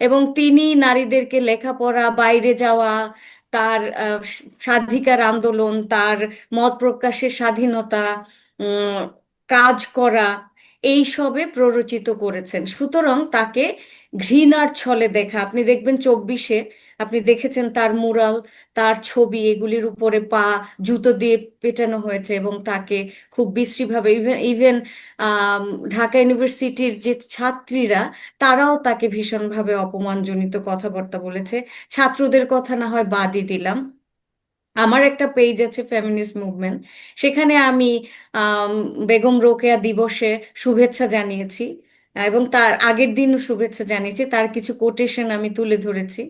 এবং তিনি নারীদেরকে লেখাপড়া, বাইরে যাওয়া, তার স্বাধিকার আন্দোলন, তার মত প্রকাশের স্বাধীনতা, উম, কাজ করা, এই সবে প্ররোচিত করেছেন। সুতরাং তাকে ঘৃণার ছলে দেখা, আপনি দেখবেন 24-এ আপনি দেখেছেন তার মুরাল, তার ছবি, এগুলির উপরে পা জুতো দিয়ে পেটানো হয়েছে এবং তাকে খুব বিশ্রীভাবে, ইভেন ইভেন ঢাকা ইউনিভার্সিটির যে ছাত্রীরা, তারাও তাকে ভীষণভাবে অপমানজনিত কথাবার্তা বলেছে। ছাত্রদের কথা না হয় বাদই দিলাম, আমার একটা পেজ আছে ফেমিনিস্ট মুভমেন্ট, সেখানে আমি আম, বেগম রোকেয়া দিবসে শুভেচ্ছা জানিয়েছি এবং তার আগের দিনও শুভেচ্ছা জানিয়েছি, তার কিছু কোটেশন আমি তুলে ধরেছি।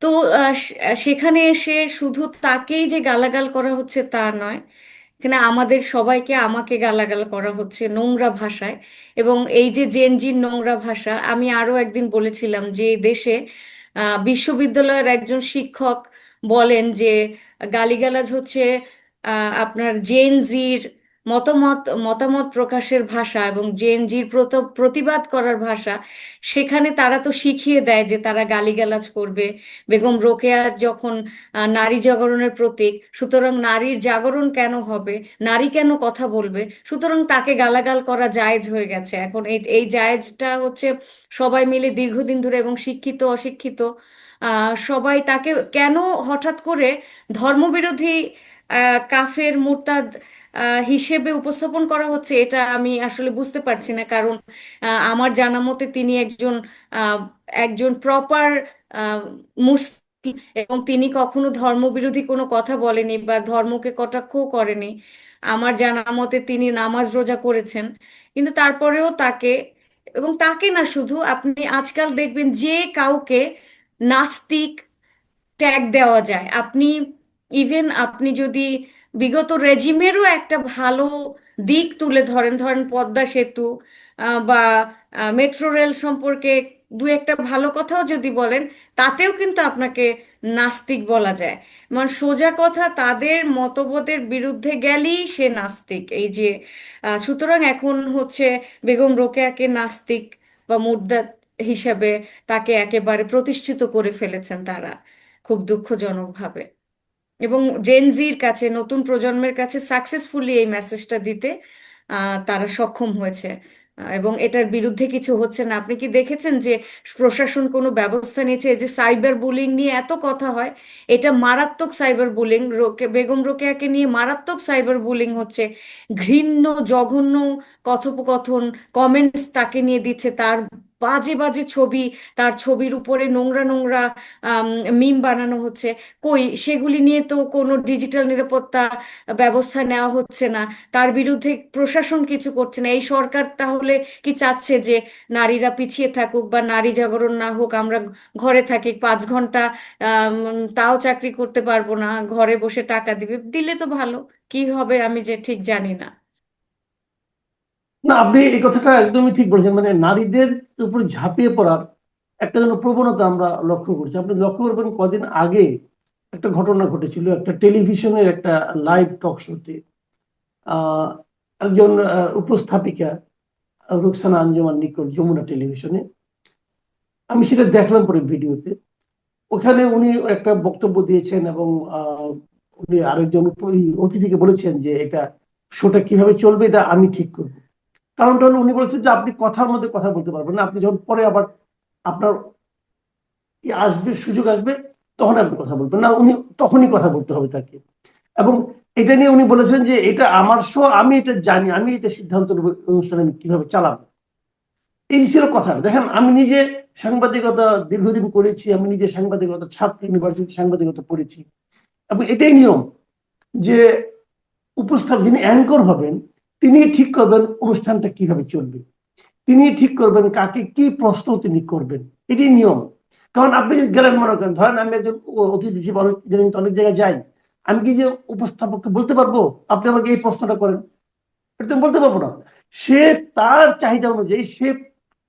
তো সেখানে এসে শুধু তাকেই যে গালাগাল করা হচ্ছে তা নয়, এখানে আমাদের সবাইকে, আমাকে গালাগাল করা হচ্ছে নোংরা ভাষায়। এবং এই যে জেনজির নোংরা ভাষা, আমি আরো একদিন বলেছিলাম যে এই দেশে বিশ্ববিদ্যালয়ের একজন শিক্ষক বলেন যে গালিগালাজ হচ্ছে আপনার জেনজির মতামত প্রকাশের ভাষা এবং জেনজির প্রতিবাদ করার ভাষা। সেখানে তারা তো শিখিয়ে দেয় যে তারা গালিগালাজ করবে। বেগম রোকেয়া যখন নারী জাগরণের প্রতীক, সুতরাং নারীর জাগরণ কেন হবে, নারী কেন কথা বলবে, সুতরাং তাকে গালাগাল করা জায়েজ হয়ে গেছে এখন। এই এই জায়েজটা হচ্ছে সবাই মিলে দীর্ঘদিন ধরে, এবং শিক্ষিত অশিক্ষিত সবাই তাকে কেন হঠাৎ করে ধর্মবিরোধী, কাফের, মুরতাদ হিসেবে উপস্থাপন করা হচ্ছে, এটা আমি আসলে বুঝতে পারছি না। কারণ আমার জানা মতে তিনি একজন একজন প্রপার মুসলিম, এবং তিনি কখনো ধর্মবিরোধী কোনো কথা বলেনি বা ধর্মকে কটাক্ষও করেনি। আমার জানা মতে তিনি নামাজ রোজা করেছেন, কিন্তু তারপরেও তাকে, এবং তাকে না শুধু, আপনি আজকাল দেখবেন যে কাউকে নাস্তিক ট্যাগ দেওয়া যায়। আপনি ইভেন আপনি যদি বিগত রেজিমেরও একটা ভালো দিক তুলে ধরেন, ধরেন পদ্মা সেতু বা মেট্রো রেল সম্পর্কে দু একটা ভালো কথাও যদি বলেন, তাতেও কিন্তু আপনাকে নাস্তিক বলা যায়। মানে সোজা কথা, তাদের মতবাদের বিরুদ্ধে গেলেই সে নাস্তিক। এই যে সুতরাং এখন হচ্ছে বেগম রোকেয়াকে নাস্তিক বা মুর্দাত হিসাবে তাকে একেবারে প্রতিষ্ঠিত করে ফেলেছেন তারা, খুব দুঃখজনকভাবে। এবং জেনজির কাছে, নতুন প্রজন্মের কাছে সাকসেসফুলি এই মেসেজটা দিতে তারা সক্ষম হয়েছে। এবং এটার বিরুদ্ধে কিছু হচ্ছে না। আপনি কি দেখেছেন যে প্রশাসন কোনো ব্যবস্থা নিয়েছে? এই যে সাইবার বুলিং নিয়ে এত কথা হয়, এটা মারাত্মক সাইবার বুলিং। বেগম রোকেয়াকে নিয়ে মারাত্মক সাইবার বুলিং হচ্ছে, ঘৃণ্য জঘন্য কথোপকথন, কমেন্টস তাকে নিয়ে দিচ্ছে, তার বাজে বাজে ছবি, তার ছবির উপরে নোংরা নোংরা মিম বানানো হচ্ছে। কই, সেগুলি নিয়ে তো কোনো ডিজিটাল নিরাপত্তা ব্যবস্থা নেওয়া হচ্ছে না, তার বিরুদ্ধে প্রশাসন কিছু করছে না। এই সরকার তাহলে কি চাচ্ছে যে নারীরা পিছিয়ে থাকুক বা নারী জাগরণ না হোক, আমরা ঘরে থাকি 5 ঘন্টা, তাও চাকরি করতে পারবো না, ঘরে বসে টাকা দিবে, দিলে তো ভালো, কি হবে আমি যে ঠিক জানি না। না, আপনি এই কথাটা একদমই ঠিক বলেছেন। মানে নারীদের উপর ঝাঁপিয়ে পড়ার একটা যেন প্রবণতা আমরা লক্ষ্য করছি। আপনি লক্ষ্য করবেন কদিন আগে একটা ঘটনা ঘটেছিল একটা টেলিভিশনের একটা লাইভ টক শোতে। আহ একজন উপস্থাপিকা রুকসানা আঞ্জুমান নিকট যমুনা টেলিভিশনে, আমি সেটা দেখলাম পরে ভিডিওতে। ওখানে উনি একটা বক্তব্য দিয়েছেন এবং উনি আরেকজন অতিথিকে বলেছেন যে এটা শোটা কিভাবে চলবে এটা আমি ঠিক করবো। কারণটা হলো উনি বলেছেন যে আপনি কথার মধ্যে কথা বলতে পারবেন না, আপনি যখন পরে আবার আপনার আসবে, সুযোগ আসবে, তখন আপনি কথা বলবেন না, উনি তখনই কথা বলতে হবে তাকে। এবং এটা নিয়ে উনি বলেছেন যে এটা আমার শো, আমি এটা জানি, আমি এটা সিদ্ধান্ত নেব অনুষ্ঠানে আমি কিভাবে চালাবো। এই ছিল কথা। দেখেন, আমি নিজে সাংবাদিকতা দীর্ঘদিন করেছি, আমি নিজে সাংবাদিকতা ছাত্র, ইউনিভার্সিটি সাংবাদিকতা পড়েছি। এবং এটাই নিয়ম যে যিনি অ্যাঙ্কর হবেন তিনি ঠিক করবেন অনুষ্ঠানটা কিভাবে চলবে, তিনি ঠিক করবেন কাকে কি প্রশ্ন তিনি করবেন, এটি নিয়ম। কারণ আপনি যদি গেলেন, মনে করেন, ধরেন আমি একজন অতিথি হিসেবে অনেক জায়গায় যাই, আমি কি যে উপস্থাপককে বলতে পারবো আপনি আমাকে এই প্রশ্নটা করেন? এটা তো বলতে পারবো না। সে তার চাহিদা অনুযায়ী সে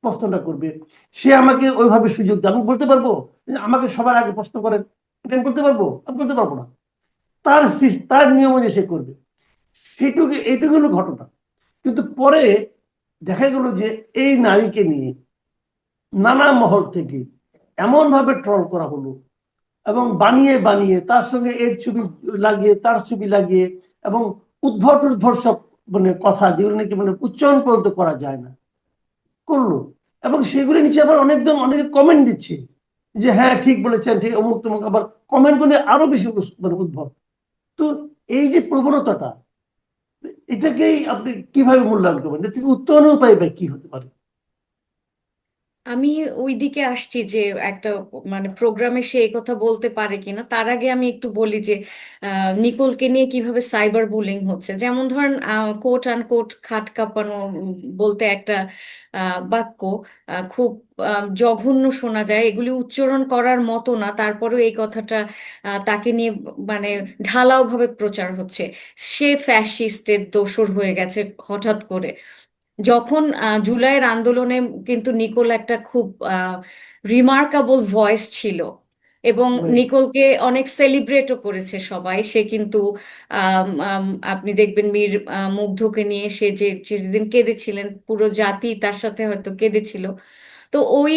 প্রশ্নটা করবে, সে আমাকে ওইভাবে সুযোগ দেয়। আমি বলতে পারবো যে আমাকে সবার আগে প্রশ্ন করেন? এটা আমি বলতে পারবো? আমি বলতে পারবো না। তার তার নিয়ম অনুযায়ী সে করবে। সেটুকু, এইটুকু হলো ঘটনা। কিন্তু পরে দেখা গেল যে এই নারীকে নিয়ে নানা মহল থেকে এমন ভাবে ট্রল করা হলো, এবং বানিয়ে বানিয়ে তার সঙ্গে এর ছবি লাগিয়ে, তার ছবি লাগিয়ে, এবং উদ্ভট উদ্ভট সব মানে কথা, যেগুলো নাকি মানে উচ্চারণ পর্যন্ত করা যায় না, করলো। এবং সেগুলি নিচে আবার অনেকজন অনেকে কমেন্ট দিচ্ছে যে হ্যাঁ ঠিক বলেছেন, ঠিক অমুক তমুক, আবার কমেন্ট গুলো আরো বেশি মানে উদ্ভট। তো এই যে প্রবণতাটা, এটাকেই আপনি কিভাবে মূল্যায়ন করবেন? এর থেকে উত্তরণের উপায় বা কি হতে পারে? আমি ওই দিকে আসছি যে একটা মানে প্রোগ্রামে সে এই কথা বলতে পারে কিনা, তার আগে আমি একটু বলি যে নিকোলকে নিয়ে কিভাবে সাইবার বুলিং হচ্ছে। যেমন ধরেন কোট আনকোট খাট কাঁপানো বলতে একটা বাক্য খুব জঘন্য শোনা যায়, এগুলি উচ্চারণ করার মতো না, তারপরেও এই কথাটা তাকে নিয়ে মানে ঢালাও ভাবে প্রচার হচ্ছে। সে ফ্যাসিস্টের দোসর হয়ে গেছে হঠাৎ করে। যখন জুলাইয়ের আন্দোলনে কিন্তু নিকোল একটা খুব রিমার্কেবল ভয়েস ছিল, এবং Right. নিকোলকে অনেক সেলিব্রেটও করেছে সবাই। সে কিন্তু আপনি দেখবেন মীর মুগ্ধকে নিয়ে সে যে যেদিন কেঁদেছিলেন, পুরো জাতি তার সাথে হয়তো কেঁদেছিল। তো ওই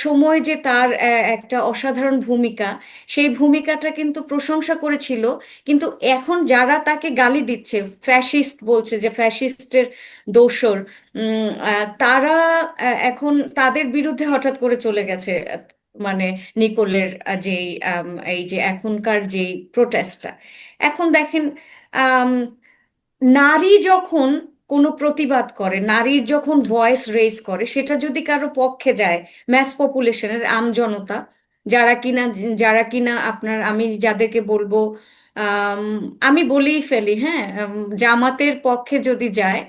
সময় যে তার একটা অসাধারণ ভূমিকা, সেই ভূমিকাটা কিন্তু প্রশংসা করেছিল। কিন্তু এখন যারা তাকে গালি দিচ্ছে, ফ্যাসিস্ট বলছে, যে ফ্যাসিস্টের দোসর, তারা এখন তাদের বিরুদ্ধে হঠাৎ করে চলে গেছে। মানে নিকোলের যেই এই যে এখনকার যেই প্রোটেস্টটা, এখন দেখেন, আম, নারী যখন কোনো প্রতিবাদ করে, নারীর যখন ভয়েস রেজ করে, সেটা যদি কারো পক্ষে যায়, ম্যাস পপুলেশনের আমজনতা, যারা কিনা যারা কিনা আপনার, আমি যাদেরকে বলবো, আম, আমি বলেই ফেলি, হ্যাঁ, জামাতের পক্ষে যদি যায়,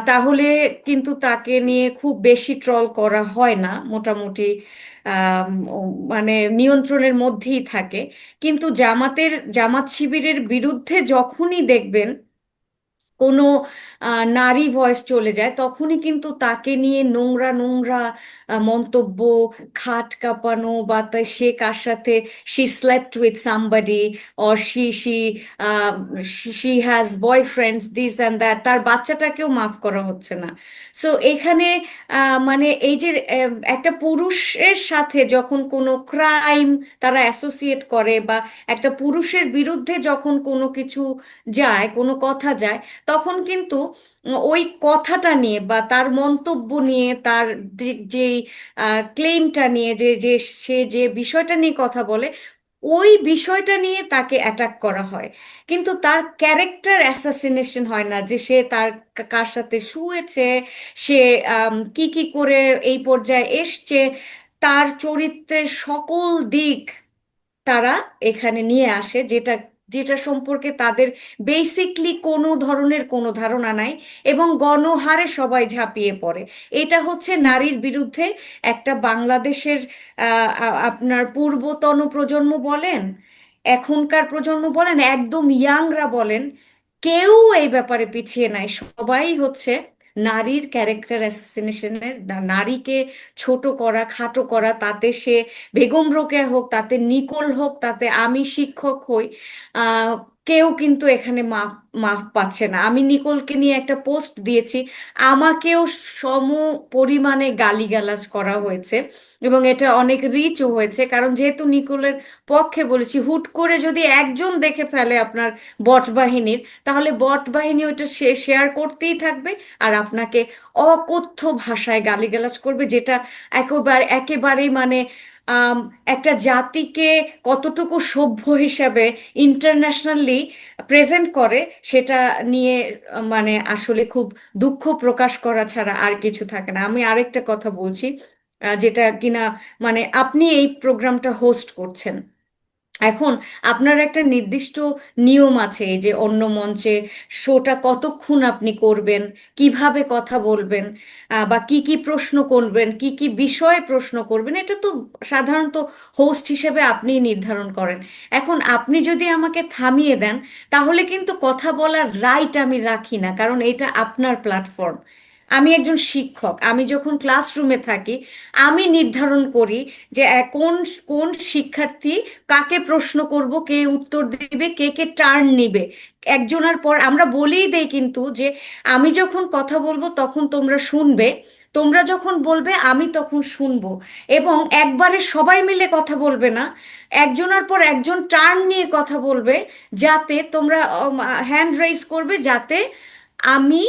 তাহলে কিন্তু তাকে নিয়ে খুব বেশি ট্রল করা হয় না, মোটামুটি আম, মানে নিয়ন্ত্রণের মধ্যেই থাকে। কিন্তু জামাত শিবিরের বিরুদ্ধে যখনই দেখবেন কোনো নারী ভয়েস চলে যায়, তখনই কিন্তু তাকে নিয়ে নোংরা নোংরা মন্তব্য, খাট কাঁপানো, বা সে কার সাথে she slept with somebody, or she has boyfriends, this and that, তার বাচ্চাটাকেও মাফ করা হচ্ছে না। সো এখানে মানে এই যে একটা পুরুষের সাথে যখন কোনো ক্রাইম তারা অ্যাসোসিয়েট করে, বা একটা পুরুষের বিরুদ্ধে যখন কোনো কিছু যায়, কোনো কথা যায়, তখন কিন্তু ওই কথাটা নিয়ে বা তার মন্তব্য নিয়ে, তার যে ক্লেমটা নিয়ে, যে যে সে যে বিষয়টা নিয়ে কথা বলে, ওই বিষয়টা নিয়ে তাকে অ্যাটাক করা হয়। কিন্তু তার ক্যারেক্টার অ্যাসাসিনেশন হয় না, যে সে তার কার সাথে শুয়েছে, সে কি কি করে এই পর্যায়ে এসছে, তার চরিত্রের সকল দিক তারা এখানে নিয়ে আসে, যেটা যেটা সম্পর্কে তাদের বেসিকলি কোনো ধরনের কোনো ধারণা নাই, এবং গণহারে সবাই ঝাঁপিয়ে পড়ে। এটা হচ্ছে নারীর বিরুদ্ধে একটা বাংলাদেশের আপনার পূর্বতন প্রজন্ম বলেন, এখনকার প্রজন্ম বলেন, একদম ইয়াংরা বলেন, কেউ এই ব্যাপারে পিছিয়ে নাই। সবাই হচ্ছে নারীর ক্যারেক্টার অ্যাসাসিনেশনের, নারীকে ছোট করা, খাটো করা, তাতে সে বেগম রোকেয়া হোক, তাতে নিকোল হোক, তাতে আমি শিক্ষক হই, আহ, কেউ কিন্তু এখানে মাফ মাফ পাচ্ছে না। আমি নিকোলকে নিয়ে একটা পোস্ট দিয়েছি, আমাকেও সম পরিমাণে গালিগালাজ করা হয়েছে, এবং এটা অনেক রিচও হয়েছে, কারণ যেহেতু নিকোলের পক্ষে বলেছি। হুট করে যদি একজন দেখে ফেলে আপনার বট বাহিনীর, তাহলে বট বাহিনী ওইটা শেয়ার করতেই থাকবে, আর আপনাকে অকথ্য ভাষায় গালিগালাজ করবে, যেটা একেবারেই মানে আম, একটা জাতিকে কতটুকু সভ্য হিসাবে ইন্টারন্যাশনালি প্রেজেন্ট করে, সেটা নিয়ে মানে আসলে খুব দুঃখ প্রকাশ করা ছাড়া আর কিছু থাকে না। আমি আরেকটা কথা বলছি, যেটা কিনা মানে আপনি এই প্রোগ্রামটা হোস্ট করছেন, এখন আপনার একটা নির্দিষ্ট নিয়ম আছে, এই যে অন্য মঞ্চে শোটা কতক্ষণ আপনি করবেন, কিভাবে কথা বলবেন, বা কি কি প্রশ্ন করবেন, কি কি বিষয়ে প্রশ্ন করবেন, এটা তো সাধারণত হোস্ট হিসেবে আপনিই নির্ধারণ করেন। এখন আপনি যদি আমাকে থামিয়ে দেন, তাহলে কিন্তু কথা বলার রাইট আমি রাখি না, কারণ এটা আপনার প্ল্যাটফর্ম। আমি একজন শিক্ষক, আমি যখন ক্লাসরুমে থাকি আমি নির্ধারণ করি যে কোন কোন শিক্ষার্থী কাকে প্রশ্ন করব, কে উত্তর দিবে, কে কে টার্ন নিবে। একজনের পর আমরা বলেই দেই কিন্তু যে আমি যখন কথা বলবো তখন তোমরা শুনবে, তোমরা যখন বলবে আমি তখন শুনবো। এবং একবারে সবাই মিলে কথা বলবে না, একজনের পর একজন টার্ন নিয়ে কথা বলবে, যাতে তোমরা হ্যান্ড রেইজ করবে, যাতে আমি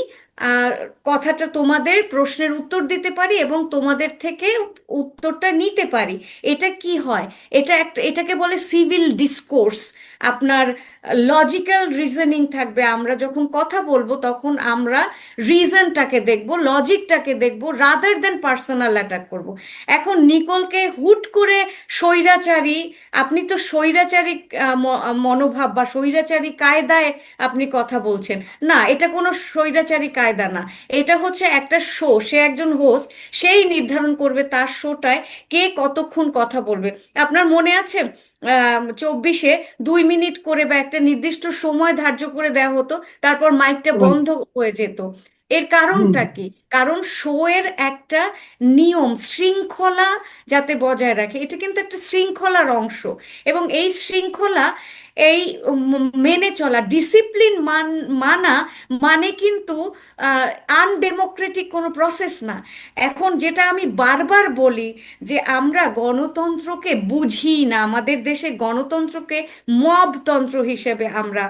আহ, কথাটা তোমাদের প্রশ্নের উত্তর দিতে পারি এবং তোমাদের থেকে উত্তরটা নিতে পারি। এটা কি হয়, এটা একটা, এটাকে বলে সিভিল ডিসকোর্স। আপনার লজিক্যাল রিজনিং থাকবে, আমরা যখন কথা বলবো তখন আমরা রিজনটাকে দেখব, লজিকটাকে দেখব, রাদার দেন পার্সোনাল অ্যাটাক করব। এখন নিকোলকে হুট করে স্বৈরাচারী, আপনি তো স্বৈরাচারী মনোভাব বা স্বৈরাচারী কায়দায় আপনি কথা বলছেন, না এটা কোনো স্বৈরাচারী কায়দা না। এটা হচ্ছে একটা শো, সে একজন হোস্ট, সেই নির্ধারণ করবে তার শোটায় কে কতক্ষণ কথা বলবে। আপনার মনে আছে 24-এ 2 মিনিট করে বা একটা নির্দিষ্ট সময় ধার্য করে দেওয়া হতো, তারপর মাইকটা এবং বন্ধ হয়ে যেত। এর হুম, কারণটা কি? কারণ শো এর একটা নিয়ম শৃঙ্খলা যাতে বজায় রাখে, এটা কিন্তু একটা শৃঙ্খলার অংশ। এবং এই শৃঙ্খলা, এই মেনে চলা, ডিসিপ্লিন মানা মানে কিন্তু আনডেমোক্রেটিক কোনো প্রসেস না। এখন যেটা আমি বারবার বলি যে আমরা গণতন্ত্রকে বুঝি না, আমাদের দেশে গণতন্ত্রকে মবতন্ত্র হিসেবে আমরা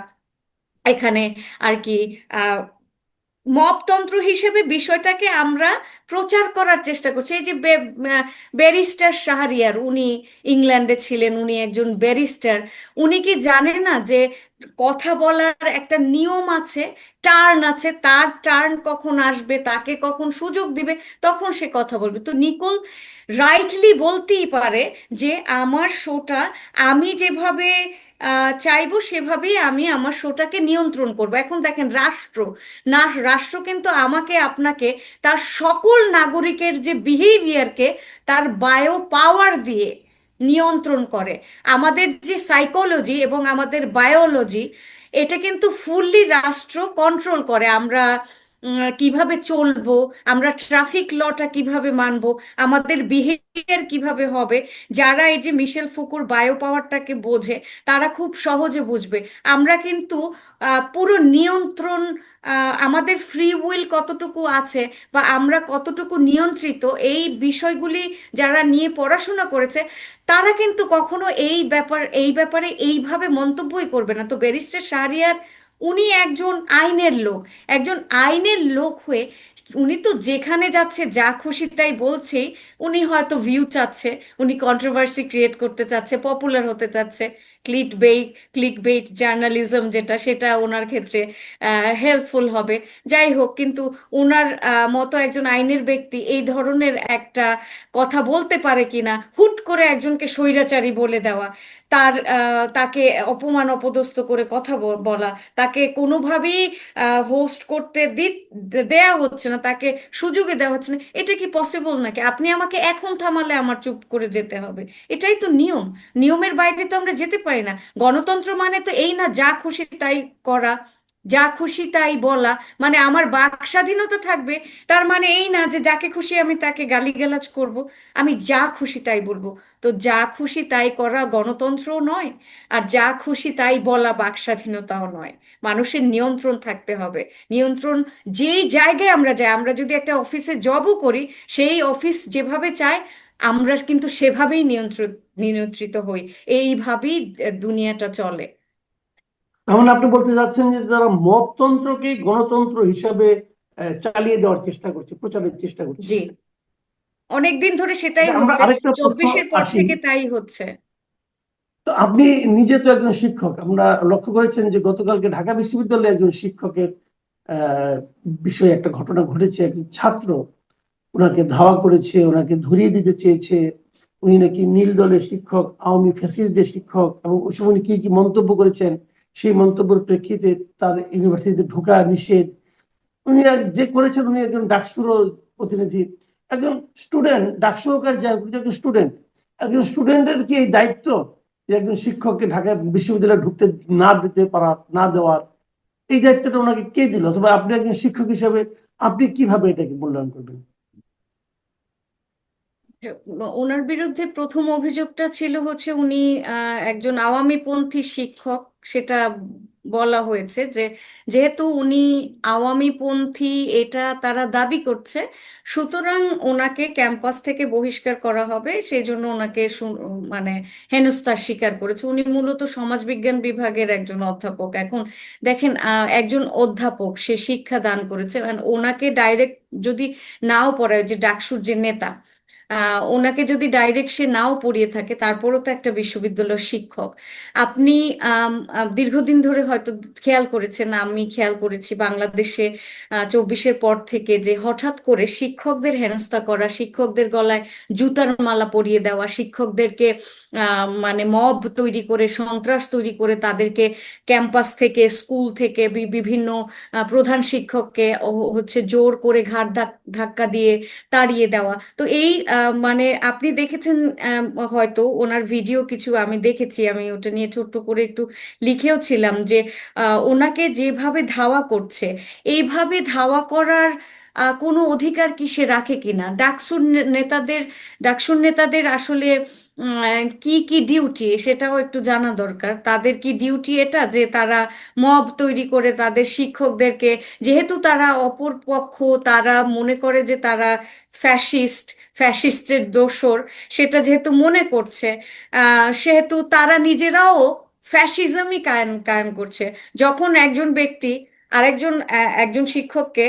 এখানে আর কি মপতন্ত্র হিসেবে বিষয়টাকে আমরা প্রচার করার চেষ্টা করছি। এই যে ব্যারিস্টার শাহরিয়ার, উনি ইংল্যান্ডে ছিলেন, উনি একজন ব্যারিস্টার। উনি কি জানে না যে কথা বলার একটা নিয়ম আছে, টার্ন আছে, তার টার্ন কখন আসবে, তাকে কখন সুযোগ দিবে, তখন সে কথা বলবে। তো নিকোল রাইটলি বলতেই পারে যে আমার শোটা আমি যেভাবে চাইবো সেভাবেই আমি আমার শোটাকে নিয়ন্ত্রণ করবো। এখন দেখেন রাষ্ট্র, না রাষ্ট্র কিন্তু আমাকে আপনাকে তার সকল নাগরিকের যে বিহেভিয়ারকে তার বায়ো পাওয়ার দিয়ে নিয়ন্ত্রণ করে। আমাদের যে সাইকোলজি এবং আমাদের বায়োলজি, এটা কিন্তু ফুললি রাষ্ট্র কন্ট্রোল করে। আমরা কিভাবে চলবো, আমরা ট্রাফিক লটা কিভাবে মানবো, আমাদের বিহেভিয়ার কিভাবে হবে, যারা এই যে মিশেল ফুকুর বায়ো পাওয়ারটাকে বোঝে তারা খুব সহজে বুঝবে। আমরা কিন্তু পুরো নিয়ন্ত্রণ, আমাদের ফ্রি উইল কতটুকু আছে বা আমরা কতটুকু নিয়ন্ত্রিত, এই বিষয়গুলি যারা নিয়ে পড়াশোনা করেছে তারা কিন্তু কখনো এই ব্যাপারে এইভাবে মন্তব্যই করবে না। তো ব্যারিস্টার শাহরিয়ার উনি একজন আইনের লোক, একজন আইনের লোক হয়ে উনি তো যেখানে যাচ্ছে যা খুশি তাই বলছেই। উনি হয়তো ভিউ চাচ্ছে, উনি কন্ট্রোভার্সি ক্রিয়েট করতে চাচ্ছে, পপুলার হতে চাচ্ছে, ক্লিক বেইট জার্নালিজম যেটা, সেটা ওনার ক্ষেত্রে হেল্পফুল হবে। যাই হোক, কিন্তু ওনার মতো একজন আইনের ব্যক্তি এই ধরনের একটা কথা বলতে পারে কিনা, হুট করে একজনকে স্বৈরাচারী বলে দেওয়া, তাকে অপমান অপদস্থ করে কথা বলা, তাকে কোনোভাবেই হোস্ট করতে দেয়া হচ্ছে না, তাকে সুযোগে দেওয়া হচ্ছে না, এটা কি পসিবল নাকি? আপনি আমাকে এখন থামালে আমার চুপ করে যেতে হবে, এটাই তো নিয়ম। নিয়মের বাইরে তো আমরা যেতে পারি না। গণতন্ত্র মানে তো এই না যা খুশি তাই করা, যা খুশি তাই বলা, মানে আমার বাক স্বাধীনতা থাকবে। তার মানে এই না যে যাকে খুশি আমি তাকে গালিগালাজ করব, আমি যা খুশি তাই বলবো। তো যা খুশি তাই করা গণতন্ত্রও নয়, আর যা খুশি তাই বলা বাক স্বাধীনতাও নয়। মানুষের নিয়ন্ত্রণ থাকতে হবে। নিয়ন্ত্রণ, যেই জায়গায় আমরা যাই, আমরা যদি একটা অফিসে জবও করি, সেই অফিস যেভাবে চায় আমরা কিন্তু সেভাবেই নিয়ন্ত্রিত হই। এইভাবেই দুনিয়াটা চলে। তার মানে আপনি বলতে চাচ্ছেন যে তারা মপতন্ত্রকে গণতন্ত্র হিসাবে চালিয়ে দেওয়ার চেষ্টা করছে, প্রচারের চেষ্টা করছে। জি, অনেক দিন ধরে সেটাই আমরা হচ্ছে, আরেকটা তথ্য 24-এর পর আসি। থেকে তাই হচ্ছে। তো আপনি নিজে তো একজন শিক্ষক, আমরা লক্ষ্য করেছেন যে গতকালকে ঢাকা বিশ্ববিদ্যালয়ে একজন শিক্ষকের আহ বিষয়ে একটা ঘটনা ঘটেছে। একজন ছাত্র ওনাকে ধাওয়া করেছে, ওনাকে ধরিয়ে দিতে চেয়েছে। উনি নাকি নীল দলের শিক্ষক, আওয়ামী ফ্যাসিস্টদের শিক্ষক, এবং ওই সময় উনি কি কি মন্তব্য করেছেন, সেই মন্তব্যের প্রেক্ষিতে তার ইউনিভার্সিটিতে ঢোকা নিষেধ। উনি যে করেছেন, উনি একজন ডাকসুর প্রতিনিধি, একজন স্টুডেন্ট, ডাকসু হোক আর যাই হোক, উনি একজন স্টুডেন্ট। একজন স্টুডেন্টের কি এই দায়িত্ব যে একজন শিক্ষককে ঢাকা বিশ্ববিদ্যালয়ে ঢুকতে না দিতে পারা, না দেওয়ার? এই দায়িত্বটা ওনাকে কে দিল? অথবা আপনি একজন শিক্ষক হিসেবে আপনি কিভাবে এটাকে মূল্যায়ন করবেন? ওনার বিরুদ্ধে প্রথম অভিযোগটা ছিল হচ্ছে উনি একজন আওয়ামীপন্থী শিক্ষক, সেটা বলা হয়েছে যে যেহেতু উনি আওয়ামীপন্থী এটা তারা দাবি করছে, সুতরাং ওনাকে ক্যাম্পাস থেকে বহিষ্কার করা হবে, সেই জন্য ওনাকে মানে হেনস্থার শিকার করেছে। উনি মূলত সমাজবিজ্ঞান বিভাগের একজন অধ্যাপক। এখন দেখেন, একজন অধ্যাপক সে শিক্ষা দান করেছে, and ওনাকে ডাইরেক্ট যদি নাও পড়ায়, যে ডাকসুর যে নেতা, ওনাকে যদি ডাইরেক্ট সে নাও পড়িয়ে থাকে, তারপরও তো একটা বিশ্ববিদ্যালয়ের শিক্ষক। আপনি দীর্ঘদিন ধরে হয়তো খেয়াল করেছেন, আমি খেয়াল করেছি বাংলাদেশে 24-এর পর থেকে যে হঠাৎ করে শিক্ষকদের হেনস্থা করা, শিক্ষকদের গলায় জুতার মালা পরিয়ে দেওয়া, শিক্ষকদেরকে মানে মব তৈরি করে, সন্ত্রাস তৈরি করে তাদেরকে ক্যাম্পাস থেকে, স্কুল থেকে বিভিন্ন প্রধান শিক্ষককে হচ্ছে জোর করে ঘাড় ধাক্কা দিয়ে তাড়িয়ে দেওয়া। তো এই মানে আপনি দেখেছেন, হয়তো ওনার ভিডিও কিছু আমি দেখেছি, আমি ওটা নিয়ে ছোট্ট করে একটু লিখেও ছিলাম যে ওনাকে যেভাবে ধাওয়া করছে, এইভাবে ধাওয়া করার কোনো অধিকার কি সে রাখে কিনা? ডাকসুর নেতাদের আসলে কি কি ডিউটি সেটাও একটু জানা দরকার। তাদের কি ডিউটি এটা যে তারা মব তৈরি করে তাদের শিক্ষকদেরকে, যেহেতু তারা অপর পক্ষ, তারা মনে করে যে তারা ফ্যাসিস্ট, ফ্যাসিস্টের দোসর, সেটা যেহেতু মনে করছে, সেহেতু তারা নিজেরাও ফ্যাসিজমই কায়েম কায়েম করছে। যখন একজন ব্যক্তি একজন শিক্ষককে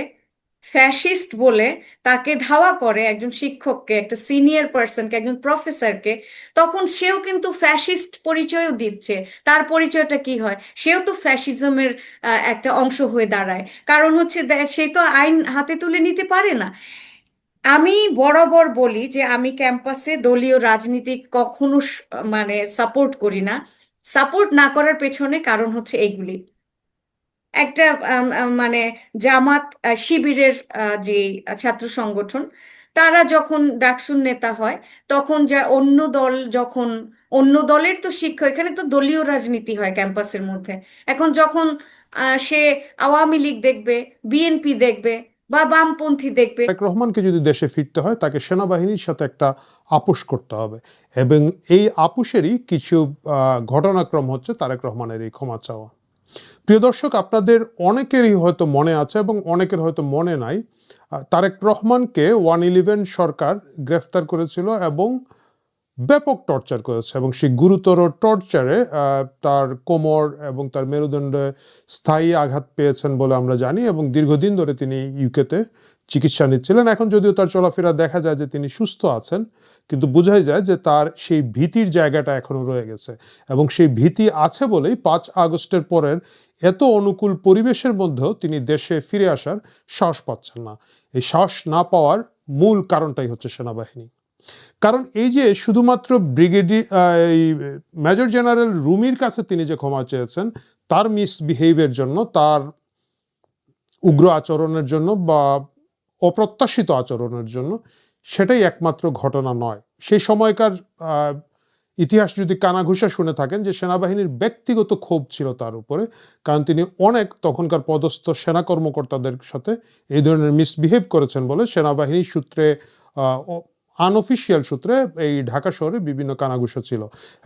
ফ্যাসিস্ট বলে তাকে ধাওয়া করে, একজন শিক্ষককে, একটা সিনিয়র পার্সনকে, একজন প্রফেসরকে, তখন সেও কিন্তু ফ্যাসিস্ট পরিচয়ও দিচ্ছে। তার পরিচয়টা কি হয়? সেও তো ফ্যাসিজমের একটা অংশ হয়ে দাঁড়ায়। কারণ হচ্ছে সে তো আইন হাতে তুলে নিতে পারে না। আমি বরাবর বলি যে আমি ক্যাম্পাসে দলীয় রাজনীতি কখনো মানে সাপোর্ট করি না। সাপোর্ট না করার পেছনে কারণ হচ্ছে এইগুলি। একটা মানে জামাত শিবিরের যে ছাত্র সংগঠন, তারা যখন ডাকসুর নেতা হয়, তখন যা অন্য দল, যখন অন্য দলের তো শিক্ষা, এখানে তো দলীয় রাজনীতি হয় ক্যাম্পাসের মধ্যে। এখন যখন সে আওয়ামী লীগ দেখবে, বিএনপি দেখবে বা বামপন্থী দেখবে। তারেক রহমানকে যদি দেশে ফিরতে হয়, তাকে সেনাবাহিনীর সাথে একটা আপোষ করতে হবে, এবং এই আপোষেরই কিছু ঘটনাক্রম হচ্ছে তারেক রহমানের এই ক্ষমা চাওয়া। প্রিয় দর্শক, আপনাদের অনেকেরই হয়তো মনে আছে এবং অনেকের হয়তো মনে নাই, তারেক রহমানকে 111 সরকার গ্রেফতার করেছিল এবং ব্যাপক টর্চার করেছে, এবং সেই গুরুতর টর্চারে তার কোমর এবং তার মেরুদণ্ডে স্থায়ী আঘাত পেয়েছেন বলে আমরা জানি, এবং দীর্ঘদিন ধরে তিনি ইউকেতে চিকিৎসা নিচ্ছিলেন। এখন যদিও তার চলাফেরা দেখা যায় যে তিনি সুস্থ আছেন, কিন্তু বোঝাই যায় যে তার সেই ভীতির জায়গাটা এখনো রয়ে গেছে, এবং সেই ভীতি আছে বলেই 5 আগস্টের পরের এত অনুকূল পরিবেশের মধ্যেও তিনি দেশে ফিরে আসার সাহস পাচ্ছেন না। এই সাহস না পাওয়ার মূল কারণটাই হচ্ছে সেনাবাহিনী। কারণ এই যে শুধুমাত্র এই মেজর জেনারেল রুমির কাছে তিনি যে ক্ষমা চেয়েছেন তার মিসবিহেভের জন্য, তার উগ্র আচরণের জন্য বা অপ্রত্যাশিত আচরণের জন্য, সেটাই একমাত্র ঘটনা নয়। সেই সময়কার ইতিহাস যদি কানাঘুষা শুনে থাকেন, যে সেনাবাহিনীর ব্যক্তিগত ক্ষোভ ছিল তার উপরে, কারণ তিনি অনেক তখনকার পদস্থ সেনা কর্মকর্তাদের সাথে এই ধরনের মিসবিহেভ করেছেন বলে সেনাবাহিনীর সূত্রে, আনঅফিসিয়াল সূত্রে এই ঢাকা শহরে বিভিন্ন কানাঘুষা ছিল।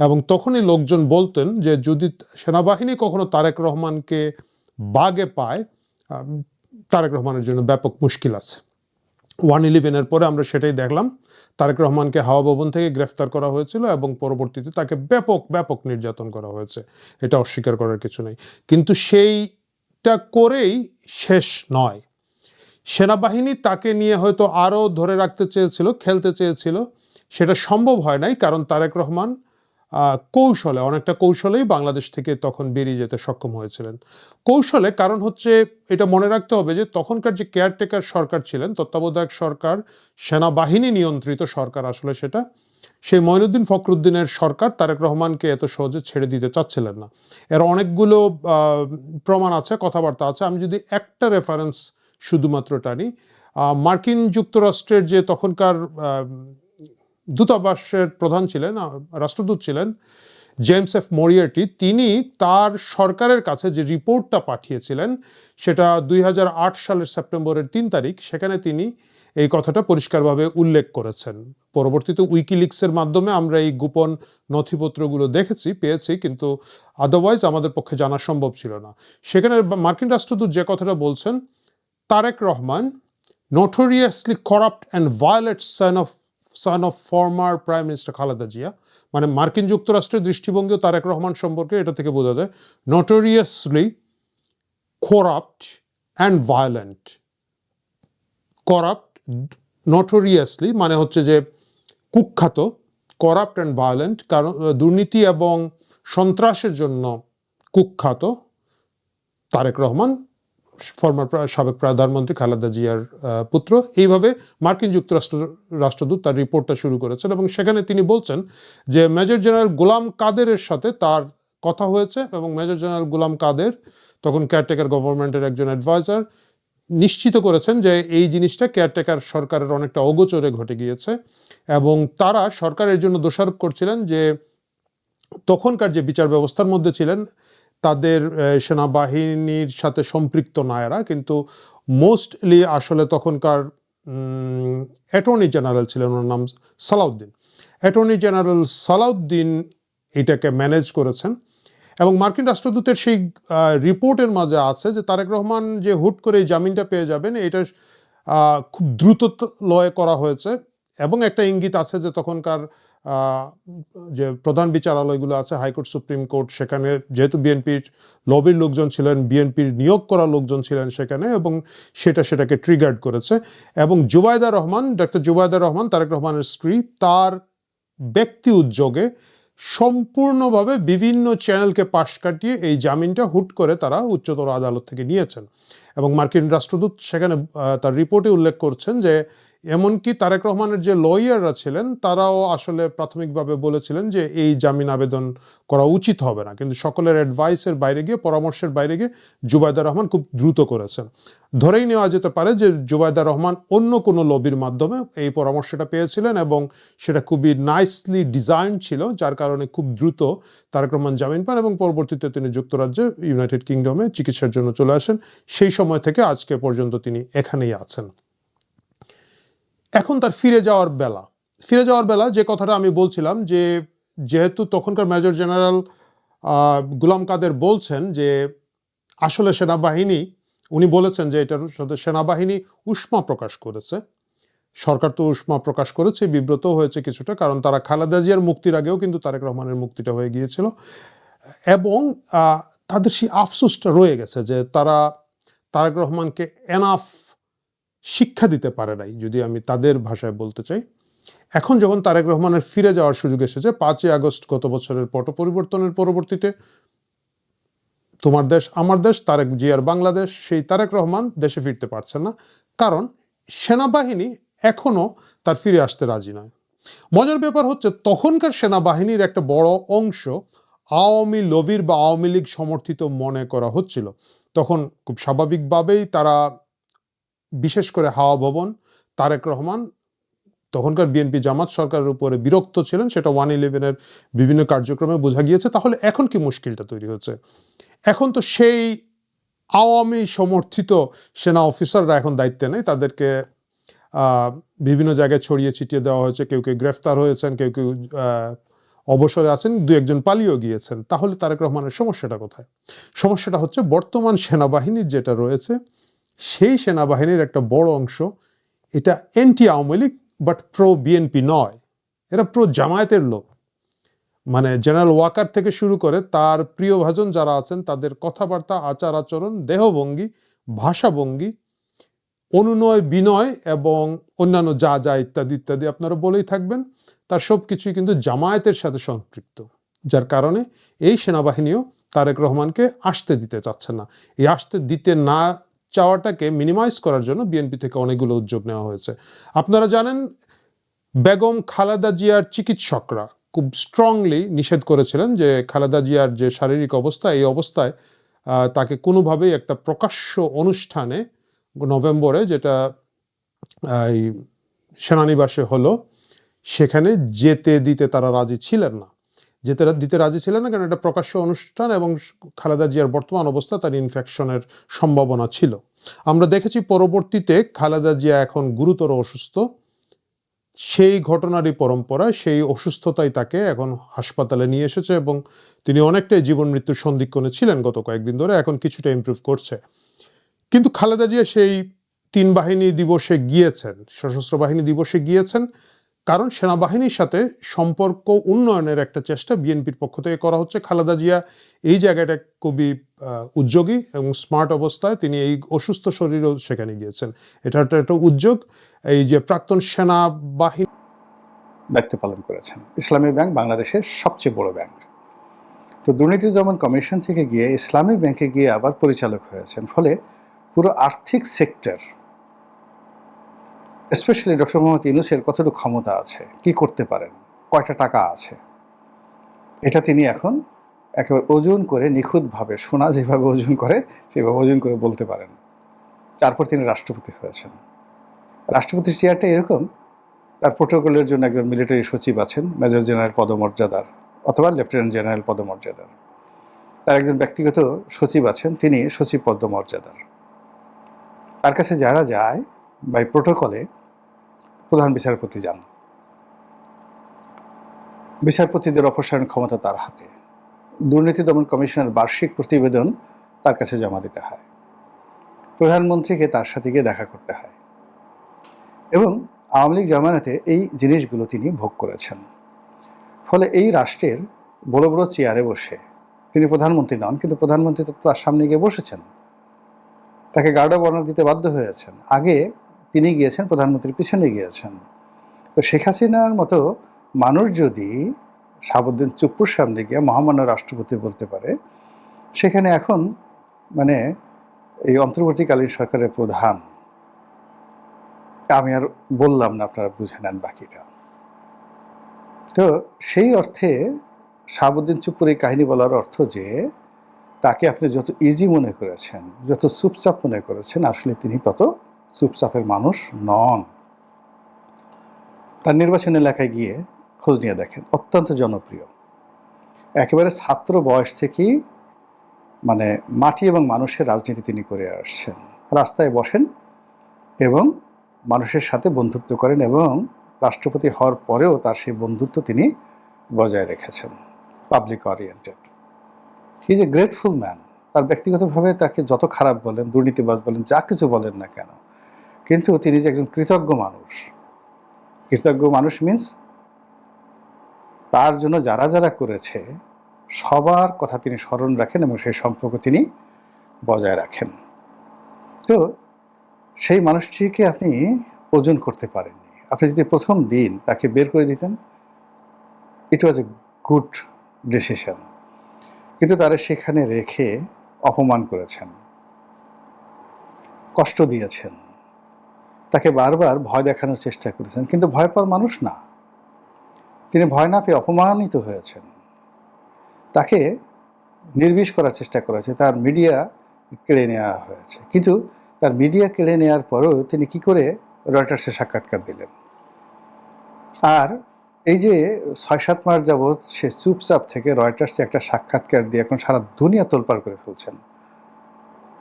এবং তখনই লোকজন বলতেন যে যদি সেনাবাহিনী কখনো তারেক রহমানকে বাগে পায়, তারেক রহমানের জন্য ব্যাপক মুশকিল আছে। 111-এর পরে আমরা সেটাই দেখলাম। তারেক রহমানকে হাওয়া ভবন থেকে গ্রেফতার করা হয়েছিল এবং পরবর্তীতে তাকে ব্যাপক নির্যাতন করা হয়েছে, এটা অস্বীকার করার কিছু নেই। কিন্তু সেইটা করেই শেষ নয়। সেনাবাহিনী তাকে নিয়ে হয়তো আরও ধরে রাখতে চেয়েছিল, খেলতে চেয়েছিল, সেটা সম্ভব হয় নাই, কারণ তারেক রহমান অনেকটা কৌশলেই বাংলাদেশ থেকে তখন বেরিয়ে যেতে সক্ষম হয়েছিলেন। কৌশলে, কারণ হচ্ছে এটা মনে রাখতে হবে যে তখনকার যে কেয়ারটেকার সরকার ছিলেন, তত্ত্বাবধায়ক সরকার, সেনাবাহিনী নিয়ন্ত্রিত সরকার আসলে সেটা, সেই মঈনুদ্দিন ফখরুদ্দিনের সরকার তারেক রহমানকে এত সহজে ছেড়ে দিতে চাচ্ছিলেন না। এর অনেকগুলো প্রমাণ আছে, কথাবার্তা আছে। আমি যদি একটা রেফারেন্স শুধুমাত্র টানি, মার্কিন যুক্তরাষ্ট্রের যে তখনকার দূতাবাসের প্রধান ছিলেন, রাষ্ট্রদূত ছিলেন, জেমস এফ মরিয়ার্টি, তিনি তার সরকারের কাছে যে রিপোর্টটা পাঠিয়েছিলেন সেটা 2008 সালের সেপ্টেম্বরের 3 তারিখ, সেখানে তিনি এই কথাটা পরিষ্কারভাবে উল্লেখ করেছেন। পরবর্তীতে উইকিলিক্সের মাধ্যমে আমরা এই গোপন নথিপত্রগুলো পেয়েছি, কিন্তু আদারওয়াইজ আমাদের পক্ষে জানা সম্ভব ছিল না। সেখানে মার্কিন রাষ্ট্রদূত যে কথাটা বলছেন, Tarique Rahman notoriously corrupt and violent son of former Prime Minister Khaleda Zia, মানে মার্কিন যুক্তরাষ্ট্রের দৃষ্টিভঙ্গি তারেক রহমান সম্পর্কে এটা থেকে বোঝা যায় notoriously corrupt and violent। Corrupt, notoriously মানে হচ্ছে যে কুখ্যাত, করাপ্ট অ্যান্ড ভায়োলেন্ট, কারণ দুর্নীতি এবং সন্ত্রাসের জন্য কুখ্যাত তারেক রহমান, সাবেক প্রধানমন্ত্রী খালেদা জিয়ার পুত্র। এইভাবে মার্কিন রাষ্ট্রদূত তার রিপোর্টটা শুরু করেছেন এবং সেখানে তিনি বলছেন যে মেজর জেনারেল গোলাম কাদেরের সাথে তার কথা হয়েছে এবং মেজর জেনারেল গোলাম কাদের তখন কেয়ারটেকার গভর্নমেন্টের একজন অ্যাডভাইজার, নিশ্চিত করেছেন যে এই জিনিসটা কেয়ারটেকার সরকারের অনেকটা অগোচরে ঘটে গিয়েছে এবং তারা সরকারের জন্য দোষারোপ করছিলেন যে তখনকার যে বিচার ব্যবস্থার মধ্যে ছিলেন তাদের সেনাবাহিনীর সাথে সম্পৃক্ত না এরা, কিন্তু মোস্টলি আসলে তখনকার অ্যাটর্নি জেনারেল ছিলেন, ওনার নাম সালাউদ্দিন। অ্যাটর্নি জেনারেল সালাউদ্দিন এটাকে ম্যানেজ করেছেন এবং মার্কিন রাষ্ট্রদূতের সেই রিপোর্টের মাঝে আছে যে তারেক রহমান যে হুট করে এই জামিনটা পেয়ে যাবেন এটা খুব দ্রুত লয়ে করা হয়েছে এবং একটা ইঙ্গিত আছে যে তখনকার যে প্রধান বিচারালয়গুলো আছে, হাইকোর্ট, সুপ্রিম কোর্ট, সেখানে যেহেতু বিএনপির লবির লোকজন ছিলেন, বিএনপির নিয়োগ করা লোকজন ছিলেন সেখানে, এবং সেটাকে ট্রিগার্ড করেছে। এবং ডক্টর জুবাইদা রহমান তারেক রহমানের স্ত্রী, তার ব্যক্তি উদ্যোগে সম্পূর্ণভাবে বিভিন্ন চ্যানেলকে পাশ কাটিয়ে এই জামিনটা হুট করে তারা উচ্চতর আদালত থেকে নিয়েছেন। এবং মার্কিন রাষ্ট্রদূত সেখানে তার রিপোর্টে উল্লেখ করছেন যে এমনকি তারেক রহমানের যে লয়াররা ছিলেন তারাও আসলে প্রাথমিকভাবে বলেছিলেন যে এই জামিন আবেদন করা উচিত হবে না, কিন্তু সকলের অ্যাডভাইসের বাইরে গিয়ে, পরামর্শের বাইরে গিয়ে জুবাইদা রহমান খুব দ্রুত করেছেন। ধরেই নেওয়া যেতে পারে যে জুবাইদা রহমান অন্য কোনো লবির মাধ্যমে এই পরামর্শটা পেয়েছিলেন এবং সেটা খুবই নাইসলি ডিজাইন ছিল, যার কারণে খুব দ্রুত তারেক রহমান জামিন পান এবং পরবর্তীতে তিনি যুক্তরাজ্যে, ইউনাইটেড কিংডমে চিকিৎসার জন্য চলে আসেন। সেই সময় থেকে আজকে পর্যন্ত তিনি এখানেই আছেন। এখন তার ফিরে যাওয়ার বেলা যে কথাটা আমি বলছিলাম, যে যেহেতু তখনকার মেজর জেনারেল গোলাম কাদের বলছেন যে আসলে সেনাবাহিনী, উনি বলেছেন যে এটার সাথে সেনাবাহিনী উষ্মা প্রকাশ করেছে, সরকার তো উষ্মা প্রকাশ করেছে, বিব্রত হয়েছে কিছুটা, কারণ তারা খালেদা জিয়ার মুক্তির আগেও কিন্তু তারেক রহমানের মুক্তিটা হয়ে গিয়েছিল এবং তাদের সেই আফসোসটা রয়ে গেছে যে তারা তারেক রহমানকে এনাফ শিক্ষা দিতে পারে নাই, যদি আমি তাদের ভাষায় বলতে চাই। এখন যখন তারেক রহমানের ফিরে যাওয়ার সুযোগ এসেছে, 5ই আগস্ট গত বছরের পট পরিবর্তনের পরবর্তীতে তোমার দেশ আমার দেশ, তারেক জিয়ার বাংলাদেশ, সেই তারেক রহমান দেশে ফিরতে পারছেন না, কারণ সেনাবাহিনী এখনো তার ফিরে আসতে রাজি নয়। মজার ব্যাপার হচ্ছে তখনকার সেনাবাহিনীর একটা বড় অংশ আওয়ামী লবির বা আওয়ামী লীগ সমর্থিত মনে করা হচ্ছিল। তখন খুব স্বাভাবিকভাবেই তারা, বিশেষ করে হাওয়া ভবন, তারেক রহমান তখনকার বিএনপি জামাত সরকারের উপরে বিরক্ত ছিলেন, সেটা 111-এর বিভিন্ন কার্যক্রমে বোঝা গিয়েছে। তাহলে এখন কি মুশকিলটা তৈরি হচ্ছে? এখন তো সেই আওয়ামী সমর্থিত সেনা অফিসাররা এখন দায়িত্বে নেই, তাদেরকে বিভিন্ন জায়গায় ছড়িয়ে ছিটিয়ে দেওয়া হয়েছে, কেউ কেউ গ্রেফতার হয়েছেন, কেউ কেউ অবসরে আছেন, 2-1 পালিয়েও গিয়েছেন। তাহলে তারেক রহমানের সমস্যাটা কোথায়? সমস্যাটা হচ্ছে বর্তমান সেনাবাহিনীর যেটা রয়েছে, সেই সেনাবাহিনীর একটা বড় অংশ এটা anti Awami League but pro BNP নয়, এরা প্রো জামায়াতের লোক। মানে জেনারেল ওয়াকার থেকে শুরু করে তার প্রিয়ভাজন যারা আছেন, তাদের কথাবার্তা, আচার আচরণ, দেহভঙ্গি, ভাষাভঙ্গি, অনুনয় বিনয় এবং অন্যান্য যা যা ইত্যাদি ইত্যাদি আপনারা বলেই থাকবেন, তার সব কিছুই কিন্তু জামায়াতের সাথে সম্পৃক্ত, যার কারণে এই সেনাবাহিনীও তারেক রহমানকে আসতে দিতে চাচ্ছে না। এই আসতে দিতে না চাওয়াটাকে মিনিমাইজ করার জন্য বিএনপি থেকে অনেকগুলো উদ্যোগ নেওয়া হয়েছে। আপনারা জানেন বেগম খালেদা জিয়ার চিকিৎসকরা খুব স্ট্রংলি নিষেধ করেছিলেন যে খালেদা জিয়ার যে শারীরিক অবস্থা, এই অবস্থায় তাকে কোনোভাবেই একটা প্রকাশ্য অনুষ্ঠানে নভেম্বরে, যেটা এই সেনানিবাসে হলো, সেখানে যেতে দিতে তারা রাজি ছিলেন না। দিতে রাজি ছিলেন না, কারণ এটা প্রকাশ্য অনুষ্ঠান এবং খালেদা জিয়ার বর্তমান অবস্থা তার ইনফেকশনের সম্ভাবনা ছিল। আমরা দেখেছি পরবর্তীতে খালেদা জিয়া এখন গুরুতর অসুস্থ, সেই ঘটনারই পরম্পরায় সেই অসুস্থতাই তাকে এখন হাসপাতালে নিয়ে এসেছে এবং তিনি অনেকটাই জীবন মৃত্যুর সন্ধিক্ষণে ছিলেন গত কয়েকদিন ধরে, এখন কিছুটা ইমপ্রুভ করছে। কিন্তু খালেদা জিয়া সেই 3 বাহিনী দিবসে গিয়েছেন, সশস্ত্র বাহিনী দিবসে গিয়েছেন, কারণ সেনাবাহিনীর সাথে সম্পর্ক উন্নয়নের একটা চেষ্টা বিএনপির পক্ষ থেকে করা হচ্ছে। খালেদা জিয়া এই জায়গাটা খুবই উদ্যোগী এবং স্মার্ট অবস্থায় তিনি এই অসুস্থ শরীরেও সেখানে গিয়েছেন। এটা একটা উদ্যোগ। এই যে প্রাক্তন সেনাবাহিনী দায়িত্ব পালন করেছেন। ইসলামী ব্যাংক বাংলাদেশের সবচেয়ে বড় ব্যাংক। তো দুর্নীতি দমন কমিশন থেকে গিয়ে ইসলামী ব্যাংকে গিয়ে আবার পরিচালক হয়েছেন। ফলে পুরো আর্থিক সেক্টর, স্পেশালি ডক্টর মোহাম্মদ ইউনূসের কতটুকু ক্ষমতা আছে, কি করতে পারেন, কয়টা টাকা আছে, এটা তিনি এখন একেবারে ওজন করে নিখুঁতভাবে, সোনা যেভাবে ওজন করে সেভাবে ওজন করে বলতে পারেন। তারপর তিনি রাষ্ট্রপতি হয়েছেন। রাষ্ট্রপতির চেয়ারটা এরকম, তার প্রোটোকলের জন্য একজন মিলিটারি সচিব আছেন, মেজর জেনারেল পদমর্যাদার অথবা লেফটেন্যান্ট জেনারেল পদমর্যাদার। তার একজন ব্যক্তিগত সচিব আছেন, তিনি সচিব পদমর্যাদার। তার কাছে যারা যায় বাই প্রোটোকলে প্রধান বিচারপতি যান। বিচারপতিদের অপসারণ ক্ষমতা তার হাতে। দুর্নীতি দমন কমিশনের বার্ষিক প্রতিবেদন তার কাছে জমা দিতে হয়। প্রধানমন্ত্রীকে তার সাথে গিয়ে দেখা করতে হয়। এবং আওয়ামী লীগ জামানাতে এই জিনিসগুলো তিনি ভোগ করেছেন। ফলে এই রাষ্ট্রের বড় বড় চেয়ারে বসে, তিনি প্রধানমন্ত্রী নন কিন্তু প্রধানমন্ত্রী তো তার সামনে গিয়ে বসেছেন, তাকে গার্ড অব অনার দিতে বাধ্য হয়েছেন। আগে তিনি গিয়েছেন, প্রধানমন্ত্রীর পিছনে গিয়েছেন। তো শেখ হাসিনার মতো মানুষ যদি শাহাবুদ্দিন চুপ্পুর সামনে গিয়ে মহামান্য রাষ্ট্রপতি বলতে পারে, সেখানে এখন মানে এই অন্তর্বর্তীকালীন সরকারের প্রধান, আমি আর বললাম না, আপনারা বুঝে নেন বাকিটা। তো সেই অর্থে শাহাবুদ্দিন চুপ্পুর এই কাহিনী বলার অর্থ যে তাকে আপনি যত ইজি মনে করেছেন, যত চুপচাপ মনে করেছেন, আসলে তিনি তত চুপচাপের মানুষ নন। তার নির্বাচনী এলাকায় গিয়ে খোঁজ নিয়ে দেখেন, অত্যন্ত জনপ্রিয়। একেবারে ছাত্র বয়স থেকেই মানে মাটি এবং মানুষের রাজনীতি তিনি করে আসছেন। রাস্তায় বসেন এবং মানুষের সাথে বন্ধুত্ব করেন এবং রাষ্ট্রপতি হওয়ার পরেও তার সেই বন্ধুত্ব তিনি বজায় রেখেছেন। Public oriented, he is a grateful man. তার ব্যক্তিগতভাবে তাকে যত খারাপ বলেন, দুর্নীতিবাজ বলেন, যা কিছু বলেন না কেন, কিন্তু তিনি যে একজন কৃতজ্ঞ মানুষ। কৃতজ্ঞ মানুষ মিন্স তার জন্য যারা যারা করেছে সবার কথা তিনি স্মরণ রাখেন এবং সেই সম্পর্ক তিনি বজায় রাখেন। তো সেই মানুষটিকে আপনি ওজন করতে পারেননি। আপনি যদি প্রথম দিন তাকে বের করে দিতেন, ইট ওয়াজ এ গুড ডিসিশন। কিন্তু তারা সেখানে রেখে অপমান করেছেন, কষ্ট দিয়েছেন, তাকে বারবার ভয় দেখানোর চেষ্টা করেছেন, কিন্তু ভয় পাওয়ার মানুষ না। তিনি ভয় না পেয়ে অপমানিত হয়েছেন। তাকে নির্বিষ করার চেষ্টা করেছে, তার মিডিয়া কেড়ে নেওয়া হয়েছে। কিন্তু তার মিডিয়া কেড়ে নেওয়ার পরেও তিনি কি করে রয়টার্সের সাক্ষাৎকার দিলেন। আর এই যে ৬-৭ মাস যাবৎ সে চুপচাপ থেকে রয়টার্সে একটা সাক্ষাৎকার দিয়ে এখন সারা দুনিয়া তোলপাড় করে ফেলছেন।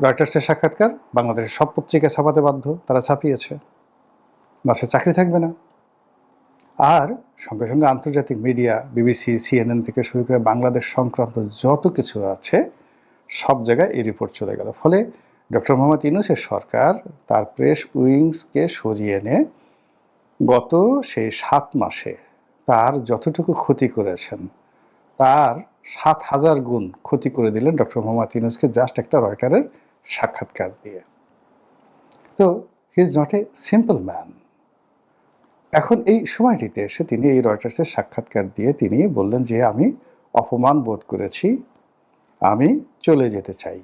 রয়টার্সের সাক্ষাৎকার বাংলাদেশের সব পত্রিকায় ছাপাতে বাধ্য, তারা ছাপিয়েছে, মাসে চাকরি থাকবে না। আর সঙ্গে সঙ্গে আন্তর্জাতিক মিডিয়া, বিবিসি, সিএনএন থেকে শুরু করে বাংলাদেশ সংক্রান্ত যত কিছু আছে সব জায়গায় এই রিপোর্ট চলে গেল। ফলে ডক্টর মোহাম্মদ ইউনূসের সরকার তার প্রেস উইংসকে সরিয়ে এনে গত সেই 7 মাসে তার যতটুকু ক্ষতি করেছেন তার 7,000 গুণ ক্ষতি করে দিলেন ডক্টর মোহাম্মদ ইউনূসকে জাস্ট একটা রয়টারের সাক্ষাৎকার দিয়ে। তো he is not a simple man. এখন এই সময়টিতে এসে তিনি এই রয়টার্সের সাক্ষাৎকার দিয়ে তিনি বললেন যে আমি অপমান বোধ করেছি, আমি চলে যেতে চাই,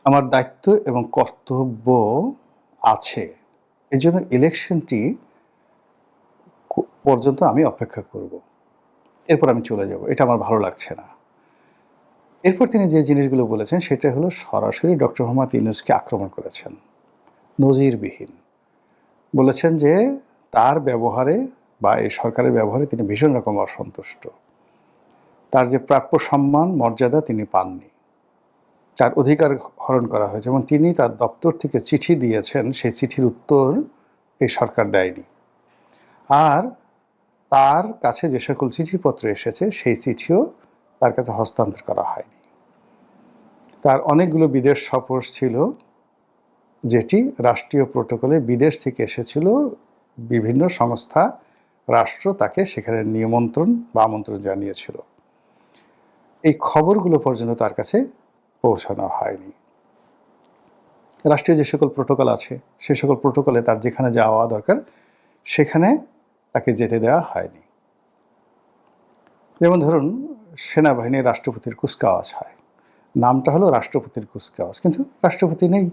আমার দায়িত্ব এবং কর্তব্য আছে, এই জন্য ইলেকশনটি পর্যন্ত আমি অপেক্ষা করব, এরপর আমি চলে যাব, এটা আমার ভালো লাগছে না। এরপর তিনি যে জিনিসগুলো বলেছেন সেটা হলো সরাসরি ডক্টর মোহাম্মদ ইউনূসকে আক্রমণ করেছেন, নজিরবিহীন। বলেছেন যে তার ব্যবহারে বা এই সরকারের ব্যবহারে তিনি ভীষণ রকম অসন্তুষ্ট। তার যে প্রাপ্য সম্মান মর্যাদা তিনি পাননি, তার অধিকার হরণ করা হয়েছে। যেমন তিনি তার দপ্তর থেকে চিঠি দিয়েছেন, সেই চিঠির উত্তর এই সরকার দেয়নি। আর তার কাছে যে সকল চিঠিপত্র এসেছে সেই চিঠিও তার কাছে হস্তান্তর করা হয়নি। তার অনেকগুলো বিদেশ সফর ছিল, যেটি রাষ্ট্রীয় প্রটোকলে বিদেশ থেকে এসেছিল। বিভিন্ন সংস্থা, রাষ্ট্র তাকে সেখানে নিমন্ত্রণ বা আমন্ত্রণ জানিয়েছিল। এই খবরগুলো পর্যন্ত তার কাছে পৌঁছানো হয়নি। রাষ্ট্রীয় যে সকল প্রটোকল আছে সে সকল প্রটোকলে তার যেখানে যাওয়া দরকার সেখানে তাকে যেতে দেওয়া হয়নি। যেমন ধরুন, সেনাবাহিনীর রাষ্ট্রপতির কুচকাওয়াজ হয়, নামটা হলো রাষ্ট্রপতির কুচকাওয়াজ, কিন্তু রাষ্ট্রপতি নেই।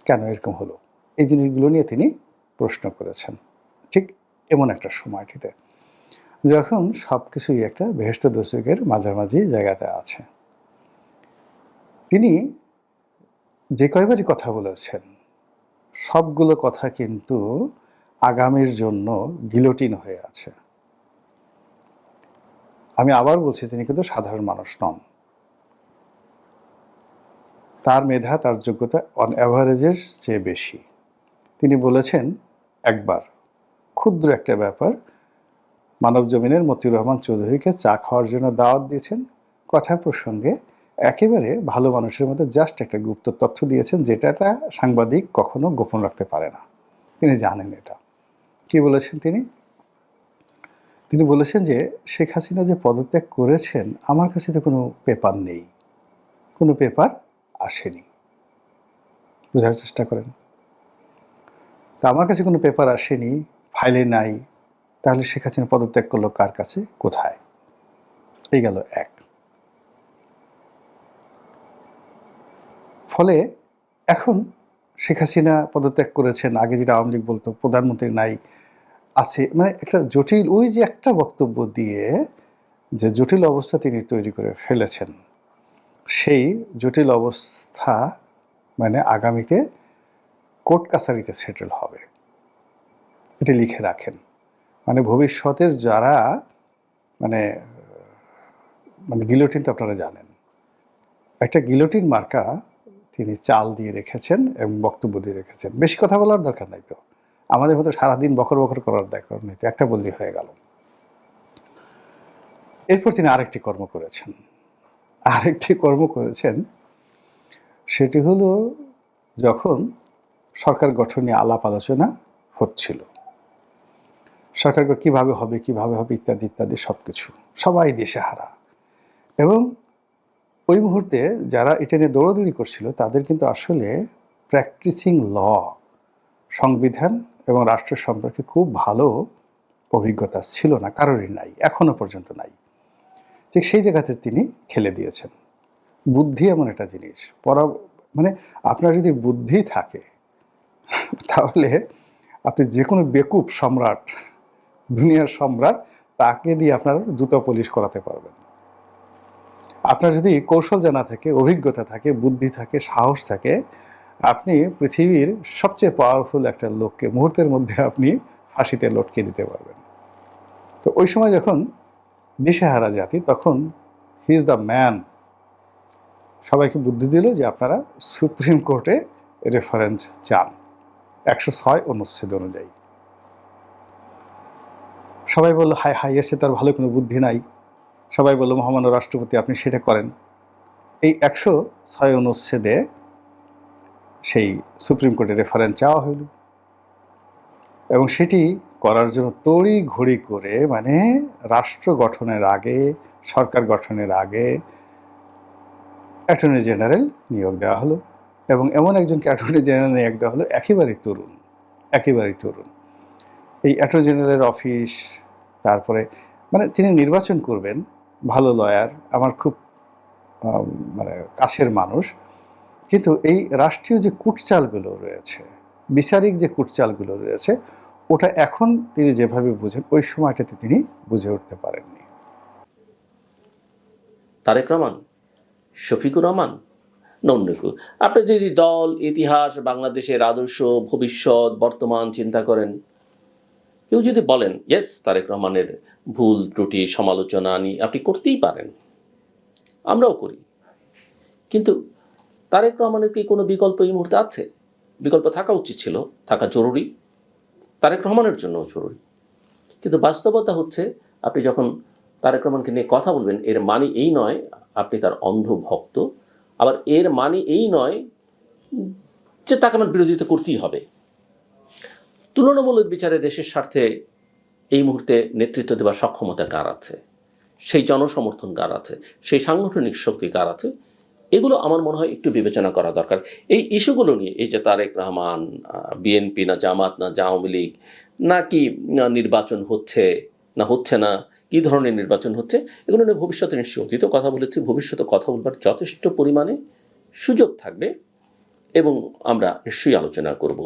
কেন এরকম হলো? এই জিনিসগুলো নিয়ে তিনি প্রশ্ন করেছেন। ঠিক এমন একটা সময়টিতে যখন সবকিছুই একটা বেহেশত দোজখের মাঝামাঝি জায়গাতে আছে। তিনি যে কয়বারই কথা বলেছেন সবগুলো কথা কিন্তু আগামীর জন্য গিলোটিন হয়ে আছে। আমি আবার বলছি, তিনি কিন্তু সাধারণ মানুষ নন। তার মেধা, তার যোগ্যতা অন অ্যাভারেজের চেয়ে বেশি। তিনি বলেছেন একবার, ক্ষুদ্র একটা ব্যাপার, মানব জমিনের মতিউর রহমান চৌধুরীকে চা খাওয়ার জন্য দাওয়াত দিয়েছেন। কথা প্রসঙ্গে একেবারে ভালো মানুষের মধ্যে জাস্ট একটা গুপ্ত তথ্য দিয়েছেন, যেটা একটা সাংবাদিক কখনো গোপন রাখতে পারে না। তিনি জানেন এটা। কি বলেছেন তিনি? তিনি বলেছেন যে শেখ হাসিনা যে পদত্যাগ করেছেন, আমার কাছে তো কোনো পেপার নেই, কোনো পেপার আসেনি। বোঝার চেষ্টা করেন। তা আমার কাছে কোনো পেপার আসেনি, ফাইলে নাই, তাহলে শেখ হাসিনা পদত্যাগ করলো কার কাছে, কোথায়? এই গেল এক। ফলে এখন শেখ হাসিনা পদত্যাগ করেছেন, আগে যেটা আওয়ামী লীগ বলতো প্রধানমন্ত্রী নাই, আছে, মানে একটা জটিল, ওই যে একটা বক্তব্য দিয়ে যে জটিল অবস্থা তিনি তৈরি করে ফেলেছেন, সেই জটিল অবস্থা মানে আগামীতে কোর্ট কাছারিতে সেটেল হবে। এটি লিখে রাখেন। মানে ভবিষ্যতের যারা মানে মানে গিলোটিন তো আপনারা জানেন, একটা গিলোটিন মার্কা তিনি চাল দিয়ে রেখেছেন এবং বক্তব্য দিয়ে রেখেছেন। বেশি কথা বলার দরকার নাই তো, আমাদের মতো সারাদিন বকর বকর করার দরকার নেই, একটা বললেই হয়ে গেল। এরপর তিনি আরেকটি কর্ম করেছেন, সেটি হলো যখন সরকার গঠন নিয়ে আলাপ আলোচনা হচ্ছিল, সরকার কিভাবে হবে ইত্যাদি ইত্যাদি সবকিছু, সবাই দিশেহারা। এবং ওই মুহূর্তে যারা এটা নিয়ে দৌড়াদৌড়ি করছিল তাদের কিন্তু আসলে প্র্যাকটিসিং ল, সংবিধান এবং রাষ্ট্র সম্পর্কে খুব ভালো অভিজ্ঞতা ছিল না, কারোরই নাই, এখনো পর্যন্ত নাই। ঠিক সেই জায়গাতে তিনি খেলে দিয়েছেন। বুদ্ধি এমন একটা জিনিস, মানে আপনার যদি বুদ্ধি থাকে তাহলে আপনি যে কোনো বেকুব সম্রাট, দুনিয়ার সম্রাট, তাকে দিয়ে আপনার জুতো পলিশ করাতে পারবেন। আপনার যদি কৌশল জানা থাকে, অভিজ্ঞতা থাকে, বুদ্ধি থাকে, সাহস থাকে, আপনি পৃথিবীর সবচেয়ে পাওয়ারফুল একটা লোককে মুহূর্তের মধ্যে আপনি ফাঁসিতে লটকে দিতে পারবেন। তো ওই সময় যখন দিশেহারা জাতি, তখন হি ইজ দ্য ম্যান। সবাইকে বুদ্ধি দিল যে আপনারা সুপ্রিম কোর্টে রেফারেন্স চান 106 অনুচ্ছেদ অনুযায়ী। সবাই বলল হায় হায়, এর সে তার ভালো কোনো বুদ্ধি নাই। সবাই বলল মহামান্য রাষ্ট্রপতি আপনি সেটা করেন। এই 106 অনুচ্ছেদে সেই সুপ্রিম কোর্টে রেফারেন্স চাওয়া হইল এবং সেটি করার জন্য তড়ি ঘড়ি করে, মানে রাষ্ট্র গঠনের আগে, সরকার গঠনের আগে অ্যাটর্নি জেনারেল নিয়োগ দেওয়া হলো এবং এমন একজনকে অ্যাটর্নি জেনারেল নিয়োগ দেওয়া হলো একেবারেই তরুণ। এই অ্যাটর্নি জেনারেলের অফিস, তারপরে মানে তিনি নির্বাচন করবেন, ভালো লয়ার, আমার খুব মানে কাছের মানুষ, কিন্তু এই রাষ্ট্রীয় যে কূটচালগুলো রয়েছে, বিচারিক যে কূটচালগুলো রয়েছে, ওটা এখন তিনি যেভাবে বুঝেন ওই সময়টাতে তিনি বুঝে উঠতে পারেননি। তারেক রহমান, শফিকুর রহমান, নন্নকু, আপনি যদি দল, ইতিহাস, বাংলাদেশের আদর্শ, ভবিষ্যৎ, বর্তমান চিন্তা করেন, কেউ যদি বলেন ইয়েস তারেক রহমানের ভুল ত্রুটি সমালোচনা নিয়ে আপনি করতেই পারেন, আমরাও করি, কিন্তু তারেক রহমানের কি কোনো বিকল্প এই মুহূর্তে আছে? বিকল্প থাকা উচিত ছিল, থাকা জরুরি, তারেক রহমানের জন্য জরুরি। কিন্তু বাস্তবতা হচ্ছে আপনি যখন তারেক রহমানকে নিয়ে কথা বলবেন, এর মানে এই নয় আপনি তার অন্ধ ভক্ত, আবার এর মানে এই নয় যে তাকে আমার বিরোধিতা করতেই হবে। তুলনামূলক বিচারে দেশের স্বার্থে এই মুহূর্তে নেতৃত্ব দেওয়ার সক্ষমতা কার আছে, সেই জনসমর্থন কার আছে, সেই সাংগঠনিক শক্তি কার আছে, এগুলো আমার মনে হয় একটু বিবেচনা করা দরকার। এই ইস্যুগুলো নিয়ে, এই যে তারেক রহমান বিএনপি না জামাত না আওয়ামী লীগ, নাকি নির্বাচন হচ্ছে না হচ্ছে না, কী ধরনের নির্বাচন হচ্ছে, এগুলো নিয়ে ভবিষ্যতে নিশ্চয়ই অতীত কথা বলেছি, ভবিষ্যতে কথা বলবার যথেষ্ট পরিমাণে সুযোগ থাকবে এবং আমরা নিশ্চয়ই আলোচনা করব।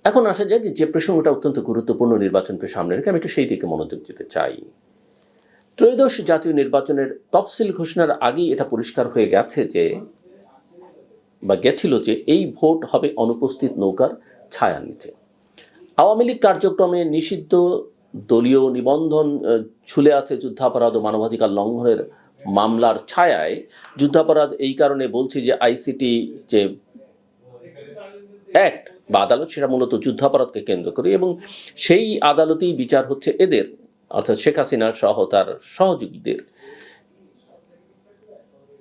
এখন আসা যায় যে প্রসঙ্গটা অত্যন্ত গুরুত্বপূর্ণ, নির্বাচনকে সামনে রেখে আমি একটু সেই দিকে মনোযোগ দিতে চাই। ত্রয়োদশ জাতীয় নির্বাচনের তফসিল ঘোষণার আগেই এটা পরিষ্কার হয়ে গেছে যে বা গেছিল যে এই ভোট হবে অনুপস্থিত নৌকার ছায়ার নিচে। আওয়ামী লীগ কার্যক্রমে নিষিদ্ধ দলীয় নিবন্ধন ঝুলে আছে যুদ্ধাপরাধ ও মানবাধিকার লঙ্ঘনের মামলার ছায়ায়। যুদ্ধাপরাধ এই কারণে বলছি যে আইসিটি যে অ্যাক্ট বা আদালত, সেটা মূলত যুদ্ধাপরাধকে কেন্দ্র করে এবং সেই আদালতেই বিচার হচ্ছে এদের, অর্থাৎ শেখ হাসিনা সহ তার সহযোগীদের।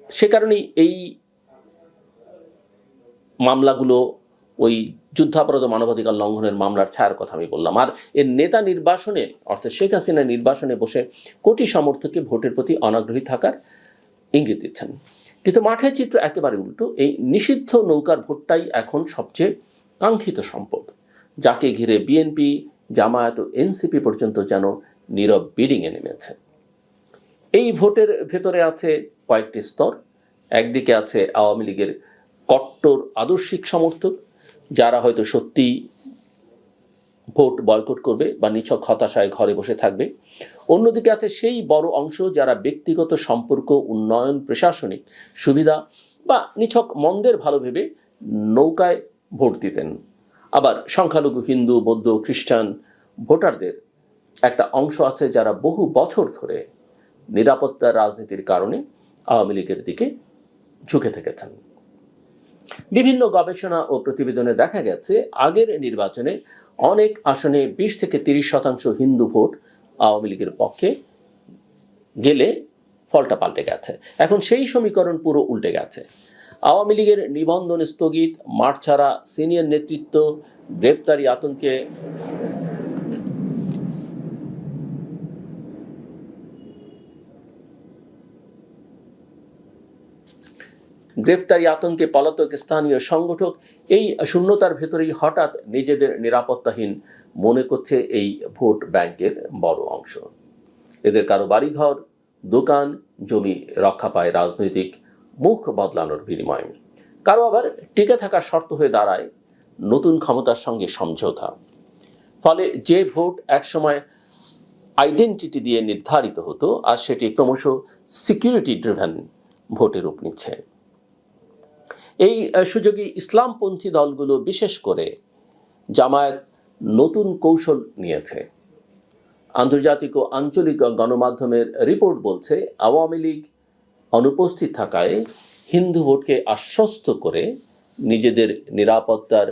সে কারণেই এই মামলাগুলো ওই যুদ্ধাপরাধ ও মানবাধিকার লঙ্ঘনের মামলার ছায়ার কথা আমি বললাম। আর এর নেতা নির্বাসনে, অর্থাৎ শেখ হাসিনা নির্বাসনে বসে কোটি সমর্থককে ভোটের প্রতি অনাগ্রহী থাকার ইঙ্গিত দিচ্ছেন। কিন্তু মাঠের চিত্র একেবারে উল্টো। এই নিষিদ্ধ নৌকার ভোটটাই এখন সবচেয়ে কাঙ্ক্ষিত সম্পদ, যাকে ঘিরে বিএনপি, জামায়াত ও এনসিপি পর্যন্ত যেন নীরব বিডিংয়ে নেমেছে। এই ভোটের ভেতরে আছে কয়েকটি স্তর। একদিকে আছে আওয়ামী লীগের কট্টর আদর্শিক সমর্থক, যারা হয়তো সত্যিই ভোট বয়কট করবে বা নিছক হতাশায় ঘরে বসে থাকবে। অন্যদিকে আছে সেই বড় অংশ যারা ব্যক্তিগত সম্পর্ক, উন্নয়ন, প্রশাসনিক সুবিধা বা নিছক মন্দের ভালো ভেবে নৌকায় ভোট দিতেন। আবার সংখ্যালঘু হিন্দু, বৌদ্ধ, খ্রিস্টান ভোটারদের একটা অংশ আছে যারা বহু বছর ধরে নিরাপত্তার রাজনীতির কারণে আওয়ামী লীগের দিকে ঝুঁকে থেকেছেন। বিভিন্ন গবেষণা ও প্রতিবেদনে দেখা গেছে আগের নির্বাচনে অনেক আসনে 20 থেকে 30% হিন্দু ভোট আওয়ামী লীগের পক্ষে গেলে ফলটা পাল্টে গেছে। এখন সেই সমীকরণ পুরো উল্টে গেছে। আওয়ামী লীগের নিবন্ধন স্থগিত, মাঠ ছাড়া সিনিয়র নেতৃত্ব, গ্রেপ্তারি আতঙ্কে পলাতক স্থানীয় সংগঠক, এই শূন্যতার ভেতরেই হঠাৎ নিজেদের নিরাপত্তাহীন মনে করছে এই ভোট ব্যাংকের বড় অংশ। এদের কারো বাড়িঘর, দোকান, জমি রক্ষা পায় রাজনৈতিক মুখ বদলানোর বিনিময়ে, কারো আবার টিকে থাকার শর্ত হয়ে দাঁড়ায় নতুন ক্ষমতার সঙ্গে সমঝোতা। ফলে যে ভোট একসময় আইডেন্টিটি দিয়ে নির্ধারিত হতো, আর সেটি ক্রমশ সিকিউরিটি ড্রিভেন ভোটে রূপ নিচ্ছে। এই সুযোগে ইসলামপন্থী দলগুলো, বিশেষ করে জামায়াত, নতুন কৌশল নিয়েছে। আন্তর্জাতিক ও আঞ্চলিক গণমাধ্যমের রিপোর্ট বলছে আওয়ামী লীগ অনুপস্থিত থাকায় হিন্দু ভোটকে আশ্বস্ত করে নিজেদের নিরাপত্তার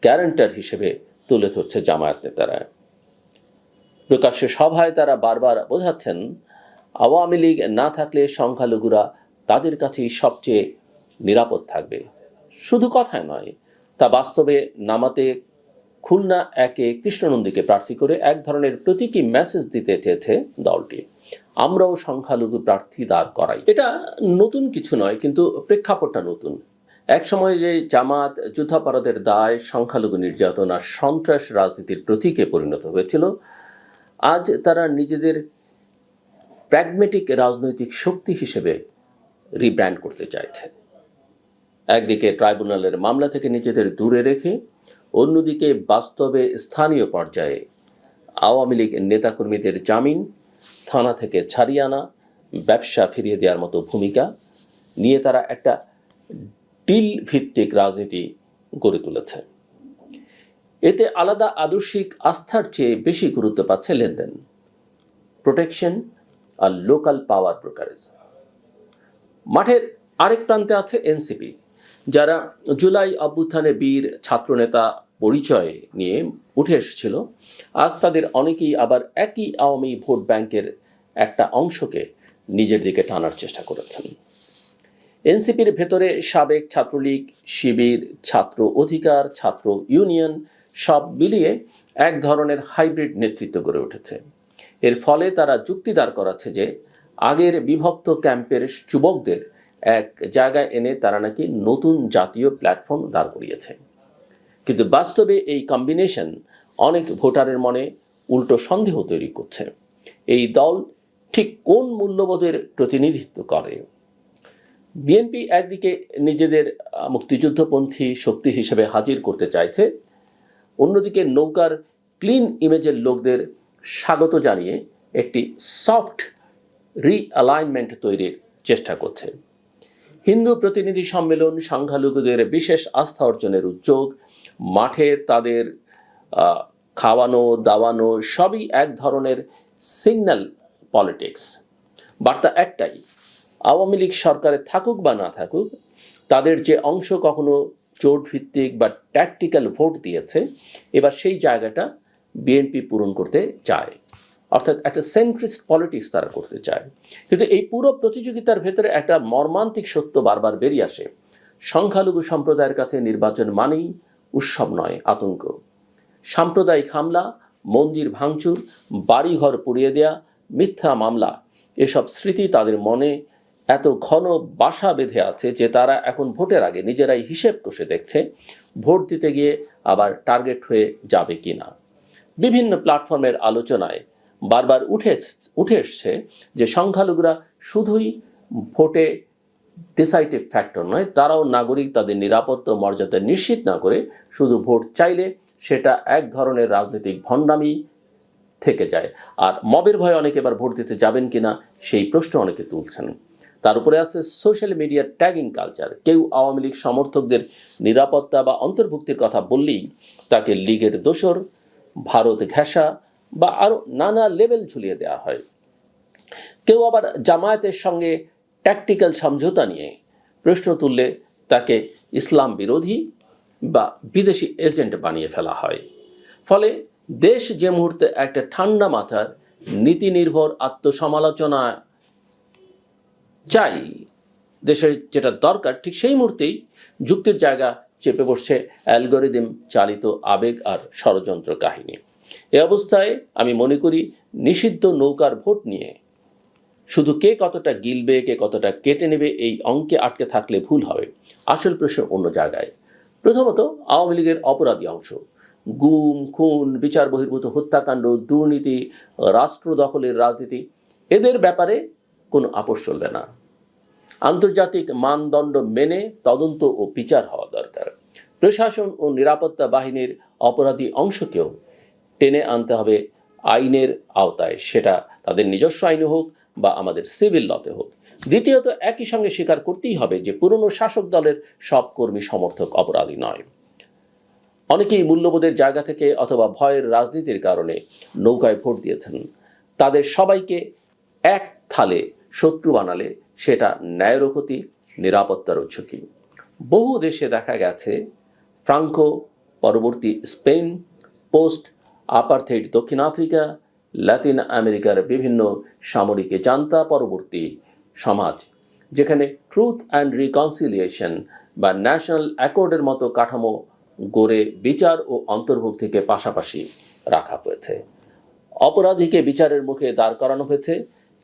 গ্যারান্টার হিসেবে তুলে ধরছে জামায়াত নেতারা। প্রকাশ্য সভায় তারা বারবার বোঝাচ্ছেন আওয়ামী লীগ না থাকলে সংখ্যালঘুরা তাদের কাছেই সবচেয়ে নিরাপদ থাকবে। শুধু কথায় নয়, তা বাস্তবে নামাতে খুলনা 1-এ কৃষ্ণনন্দীকে প্রার্থী করে এক ধরনের প্রতীকী মেসেজ দিতে চেয়েছে দলটি। আমরাও সংখ্যালঘু প্রার্থী দাঁড় করাই। এটা নতুন কিছু নয়, কিন্তু প্রেক্ষাপটটা নতুন। এক সময় যে জামাত যুদ্ধাপরাধের দায়, সংখ্যালঘু নির্যাতন আর সন্ত্রাস রাজনীতির প্রতীকে পরিণত হয়েছিল, আজ তারা নিজেদের প্র্যাগমেটিক রাজনৈতিক শক্তি হিসেবে রিব্র্যান্ড করতে চাইছে। একদিকে ট্রাইব্যুনালের মামলা থেকে নিজেদের দূরে রেখে, অন্যদিকে বাস্তবে স্থানীয় পর্যায়ে আওয়ামী লীগ নেতাকর্মীদের জামিন, থানা থেকে ছাড়িয়ে আনা, ব্যবসা ফিরিয়ে দেওয়ার মতো ভূমিকা নিয়ে তারা একটা ডিল ভিত্তিক রাজনীতি গড়ে তুলেছে। এতে আলাদা আদর্শিক আস্থার চেয়ে বেশি গুরুত্ব পাচ্ছে লেনদেন, প্রোটেকশন আর লোকাল পাওয়ার ব্রোকারেজ। মাঠের আরেক প্রান্তে আছে এনসিপি, যারা জুলাই অভ্যুত্থানে বীর ছাত্রনেতা পরিচয় নিয়ে উঠে এসেছিল। আজ তাদের অনেকেই আবার একই আওয়ামী ভোট ব্যাংকের একটা অংশকে নিজের দিকে টানার চেষ্টা করেছেন। এনসিপির ভেতরে সাবেক ছাত্রলীগ, শিবির, ছাত্র অধিকার, ছাত্র ইউনিয়ন সব মিলিয়ে এক ধরনের হাইব্রিড নেতৃত্ব গড়ে উঠেছে। এর ফলে তারা যুক্তি দাঁড় করাচ্ছে যে আগের বিভক্ত ক্যাম্পের যুবকদের এক জায়গায় এনে তারা নাকি নতুন জাতীয় প্ল্যাটফর্ম দাঁড় করিয়েছে। কিন্তু বাস্তবে এই কম্বিনেশন অনেক ভোটারের মনে উল্টো সন্দেহ তৈরি করছে। এই দল ঠিক কোন মূল্যবোধের প্রতিনিধিত্ব করে? বিএনপি একদিকে নিজেদের মুক্তিযুদ্ধপন্থী শক্তি হিসেবে হাজির করতে চাইছে, অন্যদিকে নৌকার ক্লিন ইমেজের লোকদের স্বাগত জানিয়ে একটি সফট রিঅ্যালাইনমেন্ট তৈরির চেষ্টা করছে। হিন্দু প্রতিনিধি সম্মেলন, সংখ্যালঘুদের বিশেষ আস্থা অর্জনের উদ্যোগ, মাঠে তাদের খাওয়ানো দাওয়ানো সবই এক ধরনের সিগন্যাল পলিটিক্স। বার্তা একটাই, আওয়ামী লীগ সরকারে থাকুক বা না থাকুক, তাদের যে অংশ কখনো জোট ভিত্তিক বা ট্যাকটিক্যাল ভোট দিয়েছে, এবার সেই জায়গাটা বিএনপি পূরণ করতে চায়। অর্থাৎ একটা সেন্ট্রিস্ট পলিটিক্স তারা করতে চায়। কিন্তু এই পুরো প্রতিযোগিতার ভেতরে একটা মর্মান্তিক সত্য বারবার বেরিয়ে আসে। সংখ্যালঘু সম্প্রদায়ের কাছে নির্বাচন মানেই উৎসব নয়, আতঙ্ক। সাম্প্রদায়িক হামলা, মন্দির ভাঙচুর, বাড়িঘর পুড়িয়ে দেয়া, মিথ্যা মামলা, এসব স্মৃতি তাদের মনে এত ঘন বাসা বেঁধে আছে যে তারা এখন ভোটের আগে নিজেরাই হিসেব কষে দেখছে ভোট দিতে গিয়ে আবার টার্গেট হয়ে যাবে কিনা। বিভিন্ন প্ল্যাটফর্মের আলোচনায় বারবার উঠে এসছে যে সংখ্যালঘুরা শুধুই ভোটে ডিসাইডিভ ফ্যাক্টর নয়, তারাও নাগরিক। তাদের নিরাপত্তা ও মর্যাদা নিশ্চিত না করে শুধু ভোট চাইলে সেটা এক ধরনের রাজনৈতিক ভণ্ডামি থেকে যায়। আর মবের ভয়ে অনেকে এবার ভোট দিতে যাবেন কিনা সেই প্রশ্ন অনেকে তুলছেন। তার উপরে আছে সোশ্যাল মিডিয়ার ট্যাগিং কালচার। কেউ আওয়ামী লীগ সমর্থকদের নিরাপত্তা বা অন্তর্ভুক্তির কথা বললেই তাকে লীগের দোসর, ভারত ঘেঁষা বা আরও নানা লেভেল ঝুলিয়ে দেওয়া হয়। কেউ আবার জামায়াতের সঙ্গে ট্যাকটিক্যাল সমঝোতা নিয়ে প্রশ্ন তুললে তাকে ইসলাম বিরোধী বা বিদেশি এজেন্ট বানিয়ে ফেলা হয়। ফলে দেশ যে মুহূর্তে একটা ঠান্ডা মাথার নীতি নির্ভর আত্মসমালোচনা চাই, দেশের যেটা দরকার, ঠিক সেই মুহূর্তেই যুক্তির জায়গা চেপে বসছে অ্যালগোরিদম চালিত আবেগ আর ষড়যন্ত্র কাহিনী। এ অবস্থায় আমি মনে করি নিষিদ্ধ নৌকার ভোট নিয়ে শুধু কে কতটা গিলবে, কে কতটা কেটে নেবে, এই অঙ্কে আটকে থাকলে ভুল হবে। আসল প্রশ্ন অন্য জায়গায়। প্রথমত, আওয়ামী লীগের অপরাধী অংশ, গুম খুন, বিচার বহির্ভূত হত্যাকাণ্ড, দুর্নীতি, রাষ্ট্র দখলের রাজনীতি, এদের ব্যাপারে কোনো আপোষ চলবে না। আন্তর্জাতিক মানদণ্ড মেনে তদন্ত ও বিচার হওয়া দরকার। প্রশাসন ও নিরাপত্তা বাহিনীর অপরাধী অংশকেও টেনে আনতে হবে আইনের আওতায়, সেটা তাদের নিজস্ব আইনে হোক বা আমাদের সিভিল লতে হোক। দ্বিতীয়ত, একই সঙ্গে স্বীকার করতেই হবে যে পুরনো শাসক দলের সব কর্মী সমর্থক অপরাধী নয়। অনেকেই মূল্যবোধের জায়গা থেকে অথবা ভয়ের রাজনীতির কারণে নৌকায় ভোট দিয়েছেন। তাদের সবাইকে এক থালে শত্রু বানালে সেটা ন্যায়েরও ক্ষতি, নিরাপত্তারও ঝুঁকি। বহু দেশে দেখা গেছে, ফ্রাঙ্কো পরবর্তী স্পেন, পোস্ট আপারথেইড দক্ষিণ আফ্রিকা, লাতিন আমেরিকার বিভিন্ন সামরিক জান্তা পরবর্তী সমাজ, যেখানে ট্রুথ অ্যান্ড রিকনসিলিয়েশন বা ন্যাশনাল অ্যাকর্ডের মতো কাঠামো গড়ে বিচার ও অন্তর্ভুক্তিকে পাশাপাশি রাখা হয়েছে। অপরাধীকে বিচারের মুখে দাঁড় করানো হয়েছে,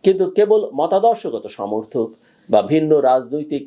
কিন্তু কেবল মতাদর্শগত সমর্থক বা ভিন্ন রাজনৈতিক